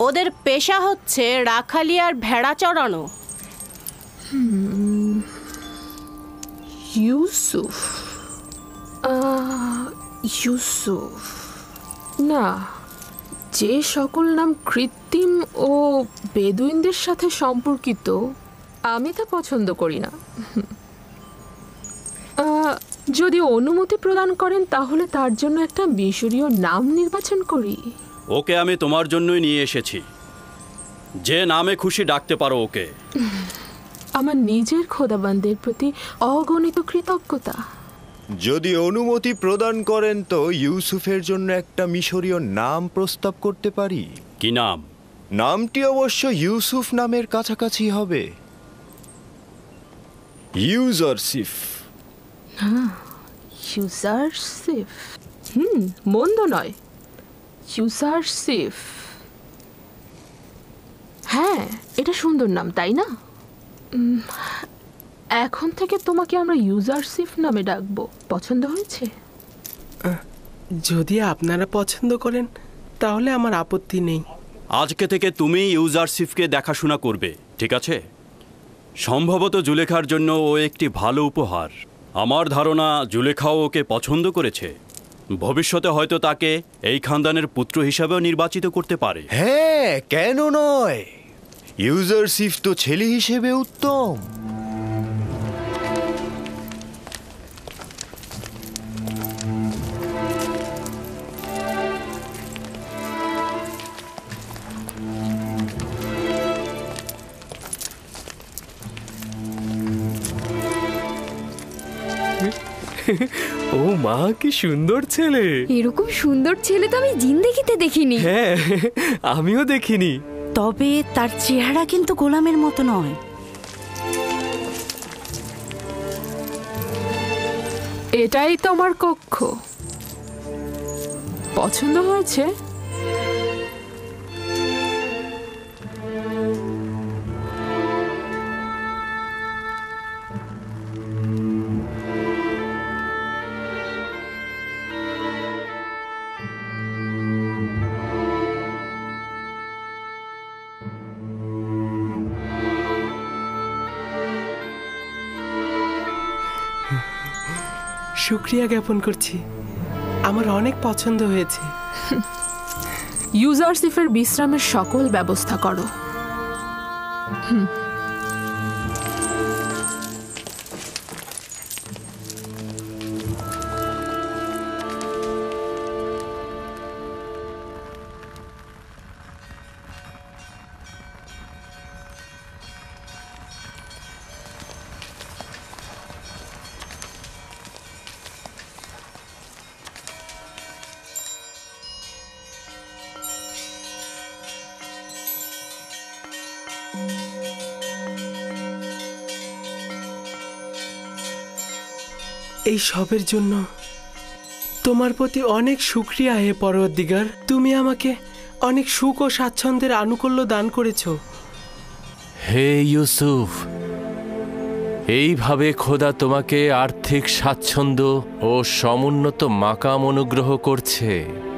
ওদের পেশা হচ্ছে রাখালি আর ভেড়া চড়ানো। ইউসুফ। ইউসুফ না, যে সকল নাম কৃত্রিম ও বেদুইনদের সাথে সম্পর্কিত আমি তা পছন্দ করি না। যদি অনুমতি প্রদান করেন তাহলে তার জন্য একটা মিশরীয় নাম নির্বাচন করি। ওকে আমি তোমার জন্যই নিয়ে এসেছি। যে নামে খুশি ডাকতে পারো ওকে। আমার নিজের খোদাবান্দের প্রতি অগণিত কৃতজ্ঞতা। যদি অনুমতি প্রদান করেন তো ইউসুফের জন্য একটা মিশরীয় নাম প্রস্তাব করতে পারি। কি নাম? নামটি অবশ্য ইউসুফ নামের কাছাকাছি হবে। ইউজারসিফ। হ্যাঁ, ইউজারসিফ। মন্দ নয়। ইউজারসিফ। হ্যাঁ, এটা সুন্দর নাম, তাই না? এখন থেকে তোমাকে আমরা ইউজারসিফ নামে ডাকবো। পছন্দ হয়েছে? যদি আপনারা পছন্দ করেন তাহলে আমার আপত্তি নেই। আজকে থেকে তুমি ইউজারসিফকে দেখাশোনা করবে, ঠিক আছে? সম্ভবত জুলেখার জন্য ও একটি ভালো উপহার। আমার ধারণা জুলেখাও ওকে পছন্দ করেছে। ভবিষ্যতে হয়তো তাকে এই খানদানের পুত্র হিসাবেও নির্বাচিত করতে পারে। হ্যাঁ, কেন নয়? ইউজারসিফ তো ছেলে হিসেবে উত্তম। ও মা, কি সুন্দর ছেলে! এরকম সুন্দর ছেলে তো আমি জিন্দেগিতে দেখিনি। হ্যাঁ, আমিও দেখিনি। তবে তার চেহারা কিন্তু গোলামের মতো নয়। এটাই তোমার কক্ষ। পছন্দ হয়েছে? শুক্রিয়া জ্ঞাপন করছি, আমার অনেক পছন্দ হয়েছে। ইউজারসিফের বিশ্রামের সকল ব্যবস্থা করো। এই সবের জন্য তোমার প্রতি অনেক শুকরিয়া হে পরওয়ারদিগার। তুমি আমাকে অনেক সুখ ও স্বাচ্ছন্দ্যের আনুকূল্য দান করেছো। হে ইউসুফ, এইভাবে খোদা তোমাকে আর্থিক স্বাচ্ছন্দ্য ও সমুন্নত মাকাম অনুগ্রহ করছে।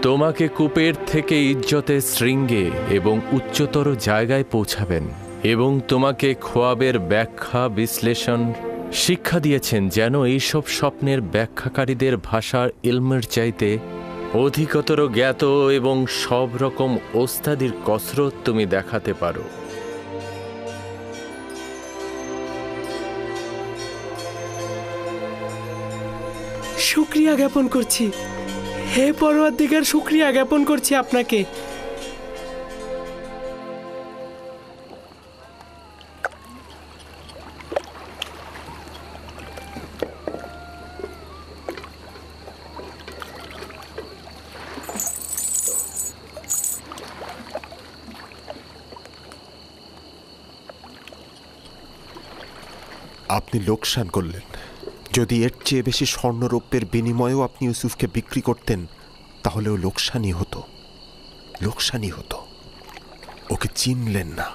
তোমাকে কূপের থেকে ইজ্জতের শৃঙ্গে এবং উচ্চতর জায়গায় পৌঁছাবেন এবং তোমাকে খোয়াবের ব্যাখ্যা বিশ্লেষণ শিক্ষা দিয়েছেন, যেন এইসব স্বপ্নের ব্যাখ্যাকারীদের ভাষার ইলমের চাইতে অধিকতর জ্ঞাত এবং সব রকম ওস্তাদির কসরত তুমি দেখাতে পারো। শুক্রিয়া জ্ঞাপন করছি হে পরওয়ারদিগার, শুক্রিয়া জ্ঞাপন করছি আপনাকে। আপনি লোকসান করলেন। যদি এর চেয়ে বেশি স্বর্ণরৌপ্যের বিনিময়েও আপনি ইউসুফকে বিক্রি করতেন, তাহলেও লোকসানই হতো, লোকসানই হতো। ওকে চিনলেন না।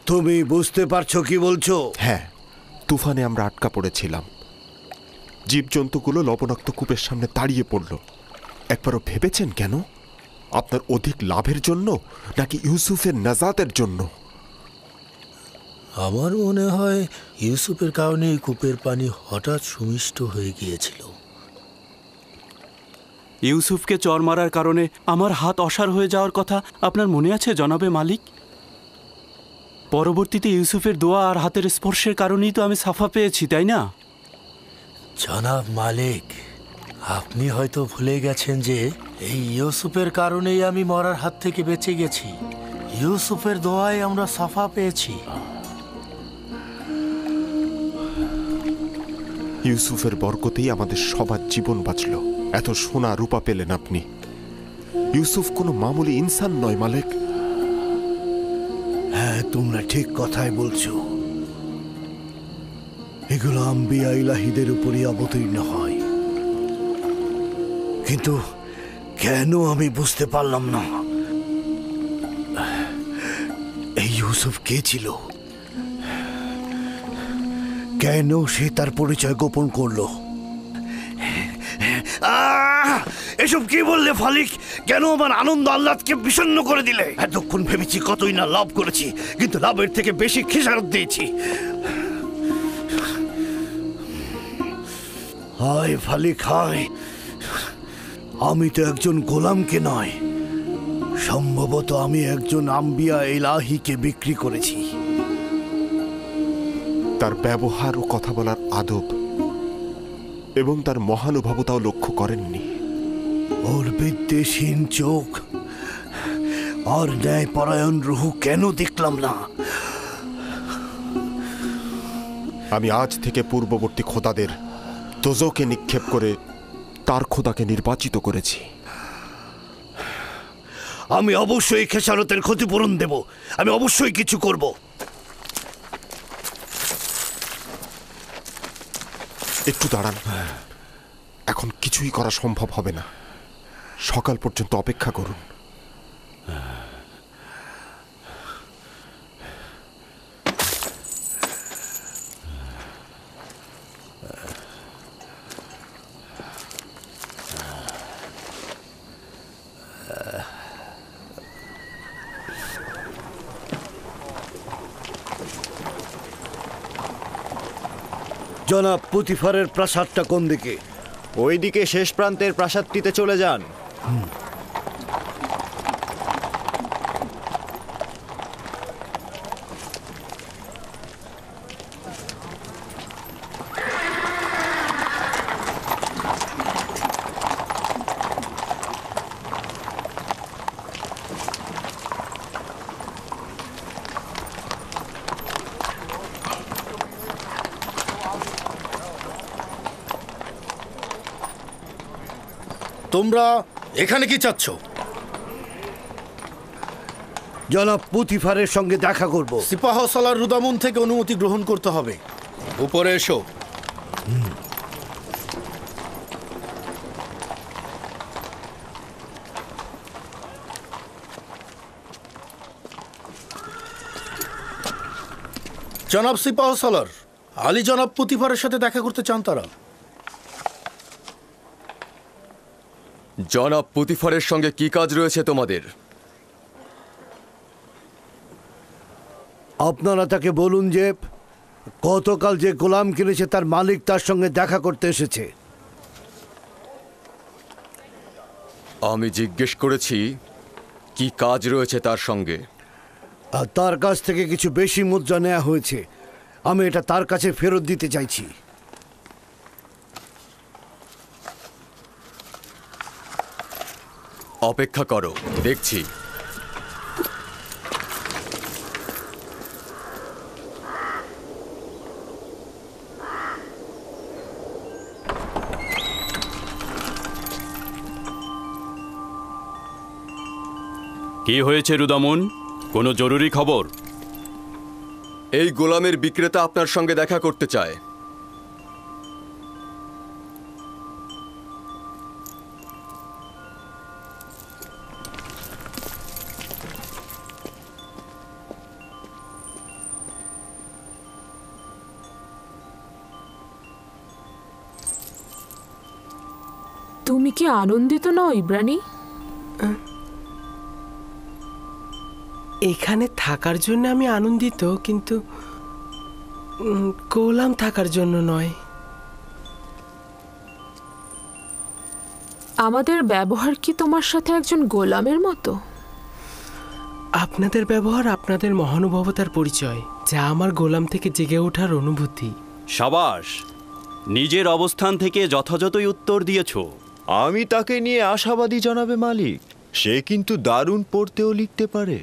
তুমি বুঝতে পারছো কি বলছো? হ্যাঁ, তুফানে আমরা আটকা পড়েছিলাম। জীবজন্তুগুলো লবণাক্ত কূপের সামনে দাঁড়িয়ে পড়ল। একবারও ভেবেছেন কেন? আপনার অধিক লাভের জন্য নাকি ইউসুফের নাজাতের জন্য? আমার মনে হয় ইউসুফের কারণে এই কূপের পানি হঠাৎ সুমিষ্ট হয়ে গিয়েছিল। ইউসুফকে চর মারার কারণে আমার হাত অসাড় হয়ে যাওয়ার কথা আপনার মনে আছে জনাবে মালিক? পরবর্তীতে ইউসুফের দোয়া আর হাতের স্পর্শের কারণেই তো আমি সাফা পেয়েছি, তাই না? জনাব মালিক, আপনি হয়তো ভুলে গেছেন যে এই ইউসুফের কারণেই আমি মরার হাত থেকে বেঁচে গেছি। ইউসুফের দোয়ায় আমরা সাফা পেয়েছি। ইউসুফের বরকতেই আমাদের সবার জীবন বাঁচল। এত সোনা রূপা পেলেন আপনি। ইউসুফ কোনো মামুলি ইনসান নয় মালিক। হ্যাঁ, তোমরা ঠিক কথাই বলছো। এগুলো আম্বিয়া ইলাহিদের উপরই অবতীর্ণ হয়, কিন্তু কেন আমি বুঝতে পারলাম না এই ইউসুফ কে ছিল, কেন সে তার পরিচয় গোপন করলো। এসব কি বললে ফালিক? কেন আমার আনন্দ আহ্লাদকে বিষণ্ণ করে দিলে? এতক্ষণ ভেবেছি কতই না লাভ করেছি, কিন্তু লাভের থেকে বেশি খেসারত দিয়েছি। হায় ফালিক হায়, আমি তো একজন গোলামকে নয়, সম্ভবত আমি একজন আম্বিয়া ইলাহিকে বিক্রি করেছি। তার ব্যবহার ও কথা বলার আদব এবং তার মহানুভবতাও লক্ষ্য করেননি। ওর বিদ্বেষহীন চোখ আর ন্যায়পরায়ণ রুহু কেন দেখলাম না? আমি আজ থেকে পূর্ববর্তী খোদাদের দোজকে নিক্ষেপ করে তার খোদাকে নির্বাচিত করেছি। আমি অবশ্যই খেসারতের ক্ষতিপূরণ দেব, আমি অবশ্যই কিছু করব। একটু দাঁড়ান, এখন কিছুই করা সম্ভব হবে না। সকাল পর্যন্ত অপেক্ষা করুন। জনাব, পুতিফারের প্রাসাদটা কোন দিকে? ওইদিকে শেষ প্রান্তের প্রাসাদটিতে চলে যান। তোমরা এখানে কি চাচ্ছ? জনাব, পুতিফারের সঙ্গে দেখা করব। সিপাহ সালার রুদামুন থেকে অনুমতি গ্রহণ করতে হবে। উপরে এসো। জনাব সিপাহ সালার, আলী জনাব পুতিফারের সাথে দেখা করতে চান তারা। জনাব পুতিফারের সঙ্গে কি কাজ রয়েছে তোমাদের? আপনারা তাকে বলুন যে গতকাল যে গোলাম কিনেছে তার মালিক তার সঙ্গে দেখা করতে এসেছে। আমি জিজ্ঞেস করেছি কি কাজ রয়েছে তার সঙ্গে। আর তার কাছ থেকে কিছু বেশি মুদ্রা নেওয়া হয়েছে, আমি এটা তার কাছে ফেরত দিতে চাইছি। অপেক্ষা করো, দেখছি। কি হয়েছে রুদামুন? কোনো জরুরি খবর? এই গোলামের বিক্রেতা আপনার সঙ্গে দেখা করতে চায়। তুমি কি আনন্দিত নও ইব্রানি? এখানে থাকার জন্য আমি আনন্দিত, কিন্তু গোলাম থাকার জন্য নয়। আমাদের ব্যবহার কি তোমার সাথে একজন গোলামের মতো? আপনাদের ব্যবহার আপনাদের মহানুভবতার পরিচয়, যা আমার গোলাম থেকে জেগে ওঠার অনুভূতি। সাবাস, নিজের অবস্থান থেকে যথাযথই উত্তর দিয়েছ। আমি তাকে নিয়ে আশাবাদী জনাবে মালিক। সে কিন্তু দারুণ পড়তেও লিখতে পারে।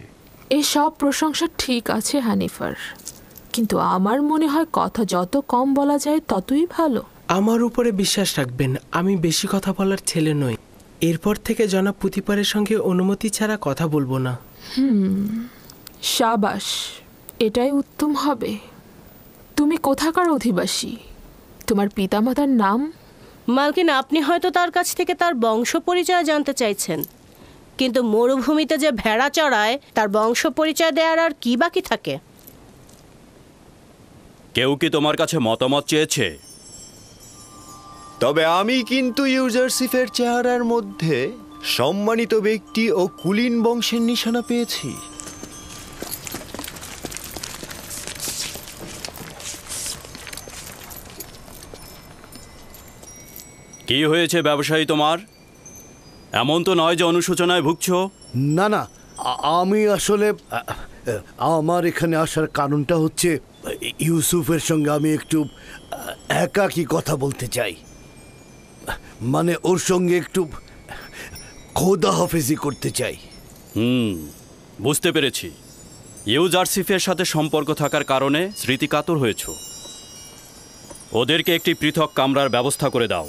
এই সব প্রশংসা ঠিক আছে হানিফার, কিন্তু আমার মনে হয় কথা যত কম বলা যায় ততই ভালো। আমার উপরে বিশ্বাস রাখবেন, আমি বেশি কথা বলার ছেলে নই। এরপর থেকে জনাব পুতিফারের সঙ্গে অনুমতি ছাড়া কথা বলবো না। সাবাস, এটাই উত্তম হবে। তুমি কোথাকার অধিবাসী? তোমার পিতামাতার নাম? মালকিন, আপনি হয়তো তার কাছ থেকে তার বংশ পরিচয় জানতে চাইছেন, কিন্তু মরুভূমিতে যে ভেড়া চড়ায় তার বংশ পরিচয় দেওয়ার আর কি বাকি থাকে? কেউ কি তোমার কাছে মতামত চেয়েছে? তবে আমি কিন্তু ইউজারসিফের চেহারার মধ্যে সম্মানিত ব্যক্তি ও কুলীন বংশের নিশানা পেয়েছি। কি হয়েছে ব্যবসায়ী তোমার? এমন তো নয় যে অনুশোচনায় ভুগছো। না না, আমি আসলে আমার এখানে আসার কারণটা হচ্ছে ইউসুফের সঙ্গে আমি একটু একাকী কথা বলতে চাই। মানে ওর সঙ্গে একটু খোদা হাফেজি করতে চাই। বুঝতে পেরেছি। ইউজারসিফের সাথে সম্পর্ক থাকার কারণে স্মৃতিকাতর হয়েছ। ওদেরকে একটি পৃথক কামরার ব্যবস্থা করে দাও।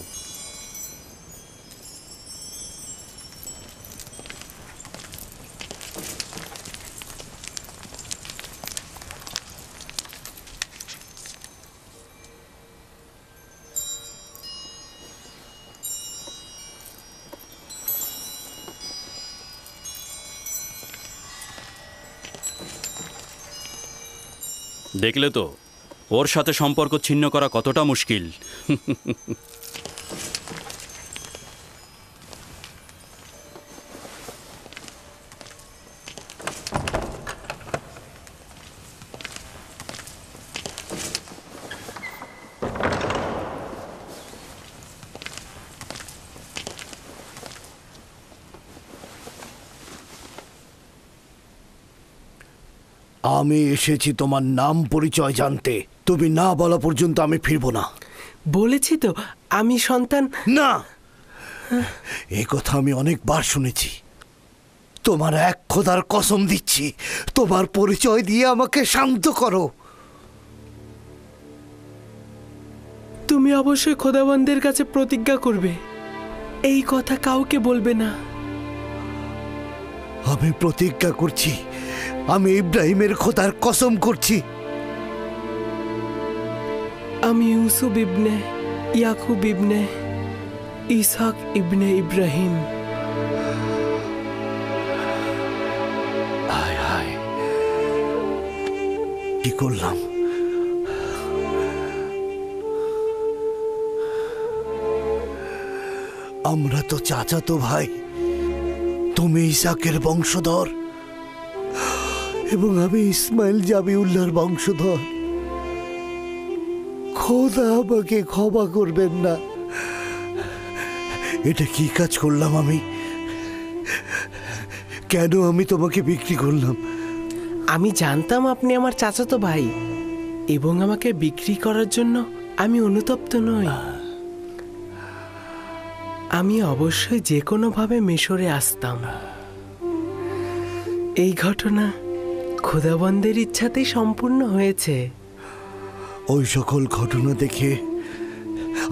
দেখলে তো ওর সাথে সম্পর্ক ছিন্ন করা কতটা মুশকিল। আমি এসেছি তোমার নাম পরিচয় জানতে। তুমি না বলা পর্যন্ত আমি ফিরবো না। বলেছি তো আমি সন্তান। না, এই কথা আমি অনেকবার শুনেছি। তোমার এক খোদার কসম দিচ্ছি, তোমার পরিচয় দিয়ে আমাকে শান্ত করো। তুমি অবশ্যই খোদাবন্দের কাছে প্রতিজ্ঞা করবে, এই কথা কাউকে বলবে না। আমি প্রতিজ্ঞা করছি, আমি ইব্রাহিমের খোদার কসম করছি। আমি ইউসুফ ইবনে ইয়াকুব ইবনে ইসহাক ইবনে ইব্রাহিম। হায় হায়, কি করলাম? আমরা তো চাচাতো ভাই। তুমি ইসাকের বংশধর এবং আমি ইসমাইল জাবিউল্লাহর বংশধর। খোদা আমাকে ক্ষমা করবেন না। এটা কি কাজ করলাম আমি? কেন আমি তোমাকে বিক্রি করলাম? আমি জানতাম আপনি আমার চাচাতো ভাই এবং আমাকে বিক্রি করার জন্য আমি অনুতপ্ত নই। আমি অবশ্যই যে কোনোভাবে মিশরে আসতাম। এই ঘটনা খোদাবন্দের ইচ্ছাতেই সম্পূর্ণ হয়েছে। ওই সকল ঘটনা দেখে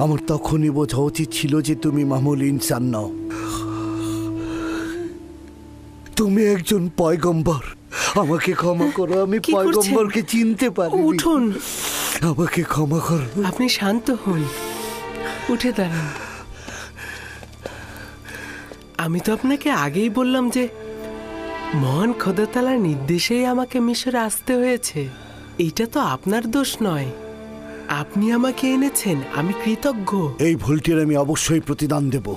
আমার তখনই বোঝা উচিত ছিল যে তুমি মামুল ইনসান নও। তুমি একজন পয়গম্বর। আমাকে ক্ষমা করো, আমি পয়গম্বরকে চিনতে পারি। উঠুন, আমাকে ক্ষমা করো। আপনি শান্ত হন, উঠে দাঁড়ান। আমি তো আপনাকে আগেই বললাম যে মহান খোদা তাআলার নির্দেশেই আমাকে মিশরে আসতে হয়েছে। এটা তো আপনার দোষ নয়, আপনি আমাকে এনেছেন, আমি কৃতজ্ঞ। এই ভুলটির আমি অবশ্যই প্রতিদান দেব।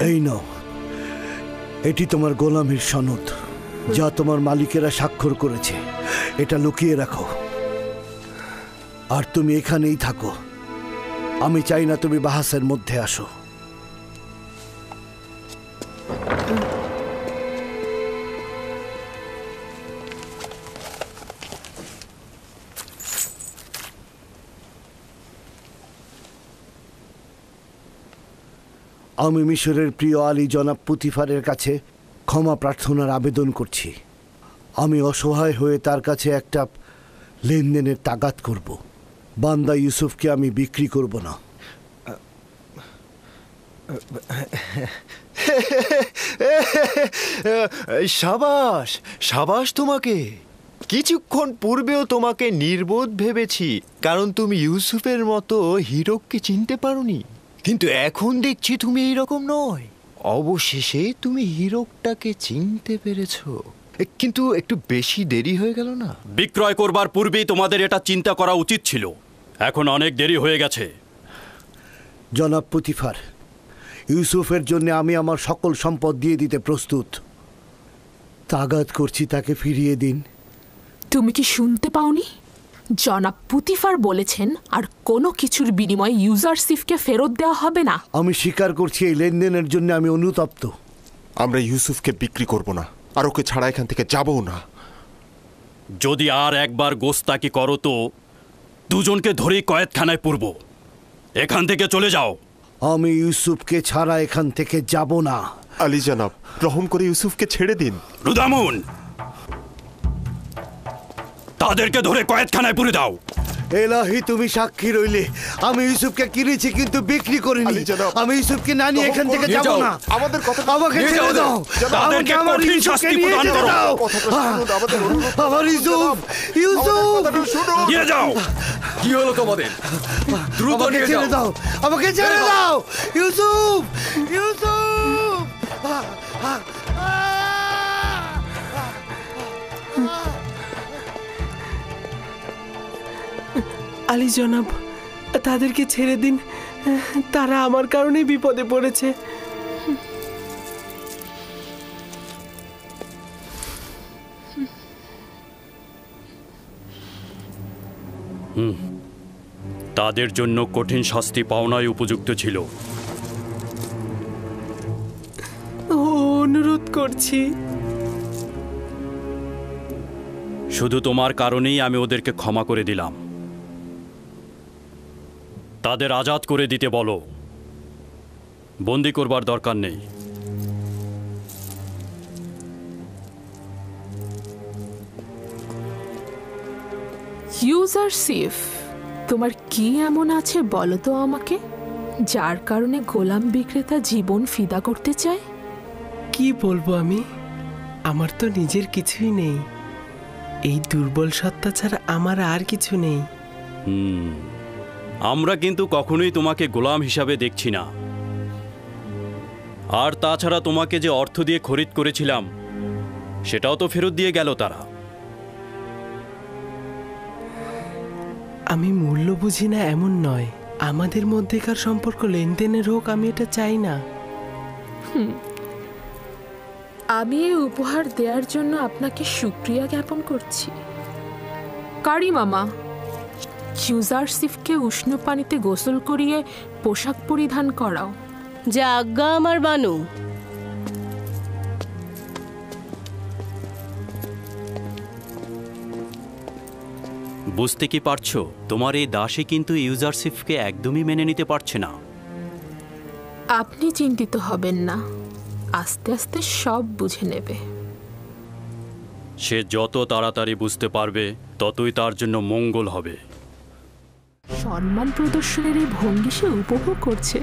এই নাও, এটি তোমার গোলামীর সনদ, যা তোমার মালিকেরা স্বাক্ষর করেছে। এটা লুকিয়ে রাখো আর তুমি এখানেই থাকো। আমি চাই না তুমি বাহাসের মধ্যে আসো। আমি মিশরের প্রিয় আলী জনাব পুতিফারের কাছে ক্ষমা প্রার্থনার আবেদন করছি। আমি অসহায় হয়ে তার কাছে একটা লেনদেনের তাগাদ করব। বান্দা ইউসুফকে আমি বিক্রি করব না। সাবাস সাবাস তোমাকে। কিছুক্ষণ পূর্বেও তোমাকে নির্বোধ ভেবেছি, কারণ তুমি ইউসুফের মতো হীরককে চিনতে পারোনি। কিন্তু এখন দেখছি তুমি এইরকম নয়। অবশেষে তুমি হীরকটাকে চিনতে পেরেছো। কিন্তু একটু বেশি দেরি হয়ে গেল না? বিক্রয় করবার পূর্বেই তোমাদের এটা চিন্তা করা উচিত ছিল। এখন অনেক দেরি হয়ে গেছে। জনাব পুতিফার, ইউসুফের জন্য আমি আমার সকল সম্পদ দিয়ে দিতে প্রস্তুত। তাগাদ করছি তাকে ফিরিয়ে দিন। তুমি কি শুনতে পাওনি? জনাব পুতিফার বলেছেন আর কোনো কিছুর বিনিময়ে ইউজারশিপকে ফেরত দেওয়া হবে না। আমি স্বীকার করছি এই লেনদেনের জন্য আমি অনুতপ্ত। আমরা ইউসুফকে বিক্রি করব না, আর ওকে ছাড়া এখান থেকে যাবও না। যদি আর একবার গোস্তাকি করো তো দুজনকে ধরেই কয়েদখানায় পুরব। এখান থেকে চলে যাও। আমি ইউসুফকে ছাড়া এখান থেকে যাব না। আলী জনাব, রহম করে ইউসুফকে ছেড়ে দিন। রুদামুন, তাদেরকে ধরে কয়েদখানায় পুরে দাও। এলাহি, তুমি সাক্ষী রইলে। আমি ইউসুফকে কিনেছি কিন্তু বিক্রি করিনি। আমি ইউসুফকে না নিয়ে এখান থেকে যাব না। আমাদের কথা আমাকে ছেড়ে দাও। আমাকে আমার ইউসুফকে নিয়ে যেতে দাও। আমার ইউসুফ, ইউসুফ নিয়ে যাও। কি হলো তোমাদের? দ্রুত আমাকে নিয়ে ছেড়ে যাও। দাও। আমাকে ছেড়ে দাও। ইউসুফ, ইউসুফ। আলী জনাব, তাদেরকে ছেড়ে দিন। তারা আমার কারণেই বিপদে পড়েছে। তাদের জন্য কঠিন শাস্তি পাওনাই উপযুক্ত ছিল। অনুরোধ করছি। শুধু তোমার কারণেই আমি ওদেরকে ক্ষমা করে দিলাম। তাদের আজাদ করে দিতে বলো, বন্দি করবার দরকার নেই। ইউজারশিপ, তোমার কি এমন আছে বলো তো আমাকে, যার কারণে গোলাম বিক্রেতা জীবন ফিদা করতে চায়? কি বলবো আমি, আমার তো নিজের কিছুই নেই। এই দুর্বল সত্তা ছাড়া আমার আর কিছু নেই। আমরা কিন্তু কখনোই তোমাকে গোলাম হিসাবে দেখছি না। আর তাছাড়া তোমাকে যে অর্থ দিয়ে খরিদ করেছিলাম সেটাও তো ফেরত দিয়ে গেল তারা। আমি মূল্য বুঝি না এমন নয়, আমাদের মধ্যেকার সম্পর্ক লেনদেনের হোক, আমি এটা চাই না। আমি এই উপহার দেওয়ার জন্য আপনাকে শুকরিয়া জ্ঞাপন করছি। কারি মামা, ইউজারশিপকে উষ্ণ পানিতে গোসল করিয়ে পোশাক পরিধান করাও। যা আজ্ঞা আমার বানু। বুঝতে কি পারছো, তোমার এই দাসী কিন্তু ইউজারশিপকে একদমই মেনে নিতে পারছে না। আপনি চিন্তিত হবেন না, আস্তে আস্তে সব বুঝে নেবে। সে যত তাড়াতাড়ি বুঝতে পারবে ততই তার জন্য মঙ্গল হবে। সম্মান প্রদর্শনের এই ভঙ্গি সে উপভোগ করছে।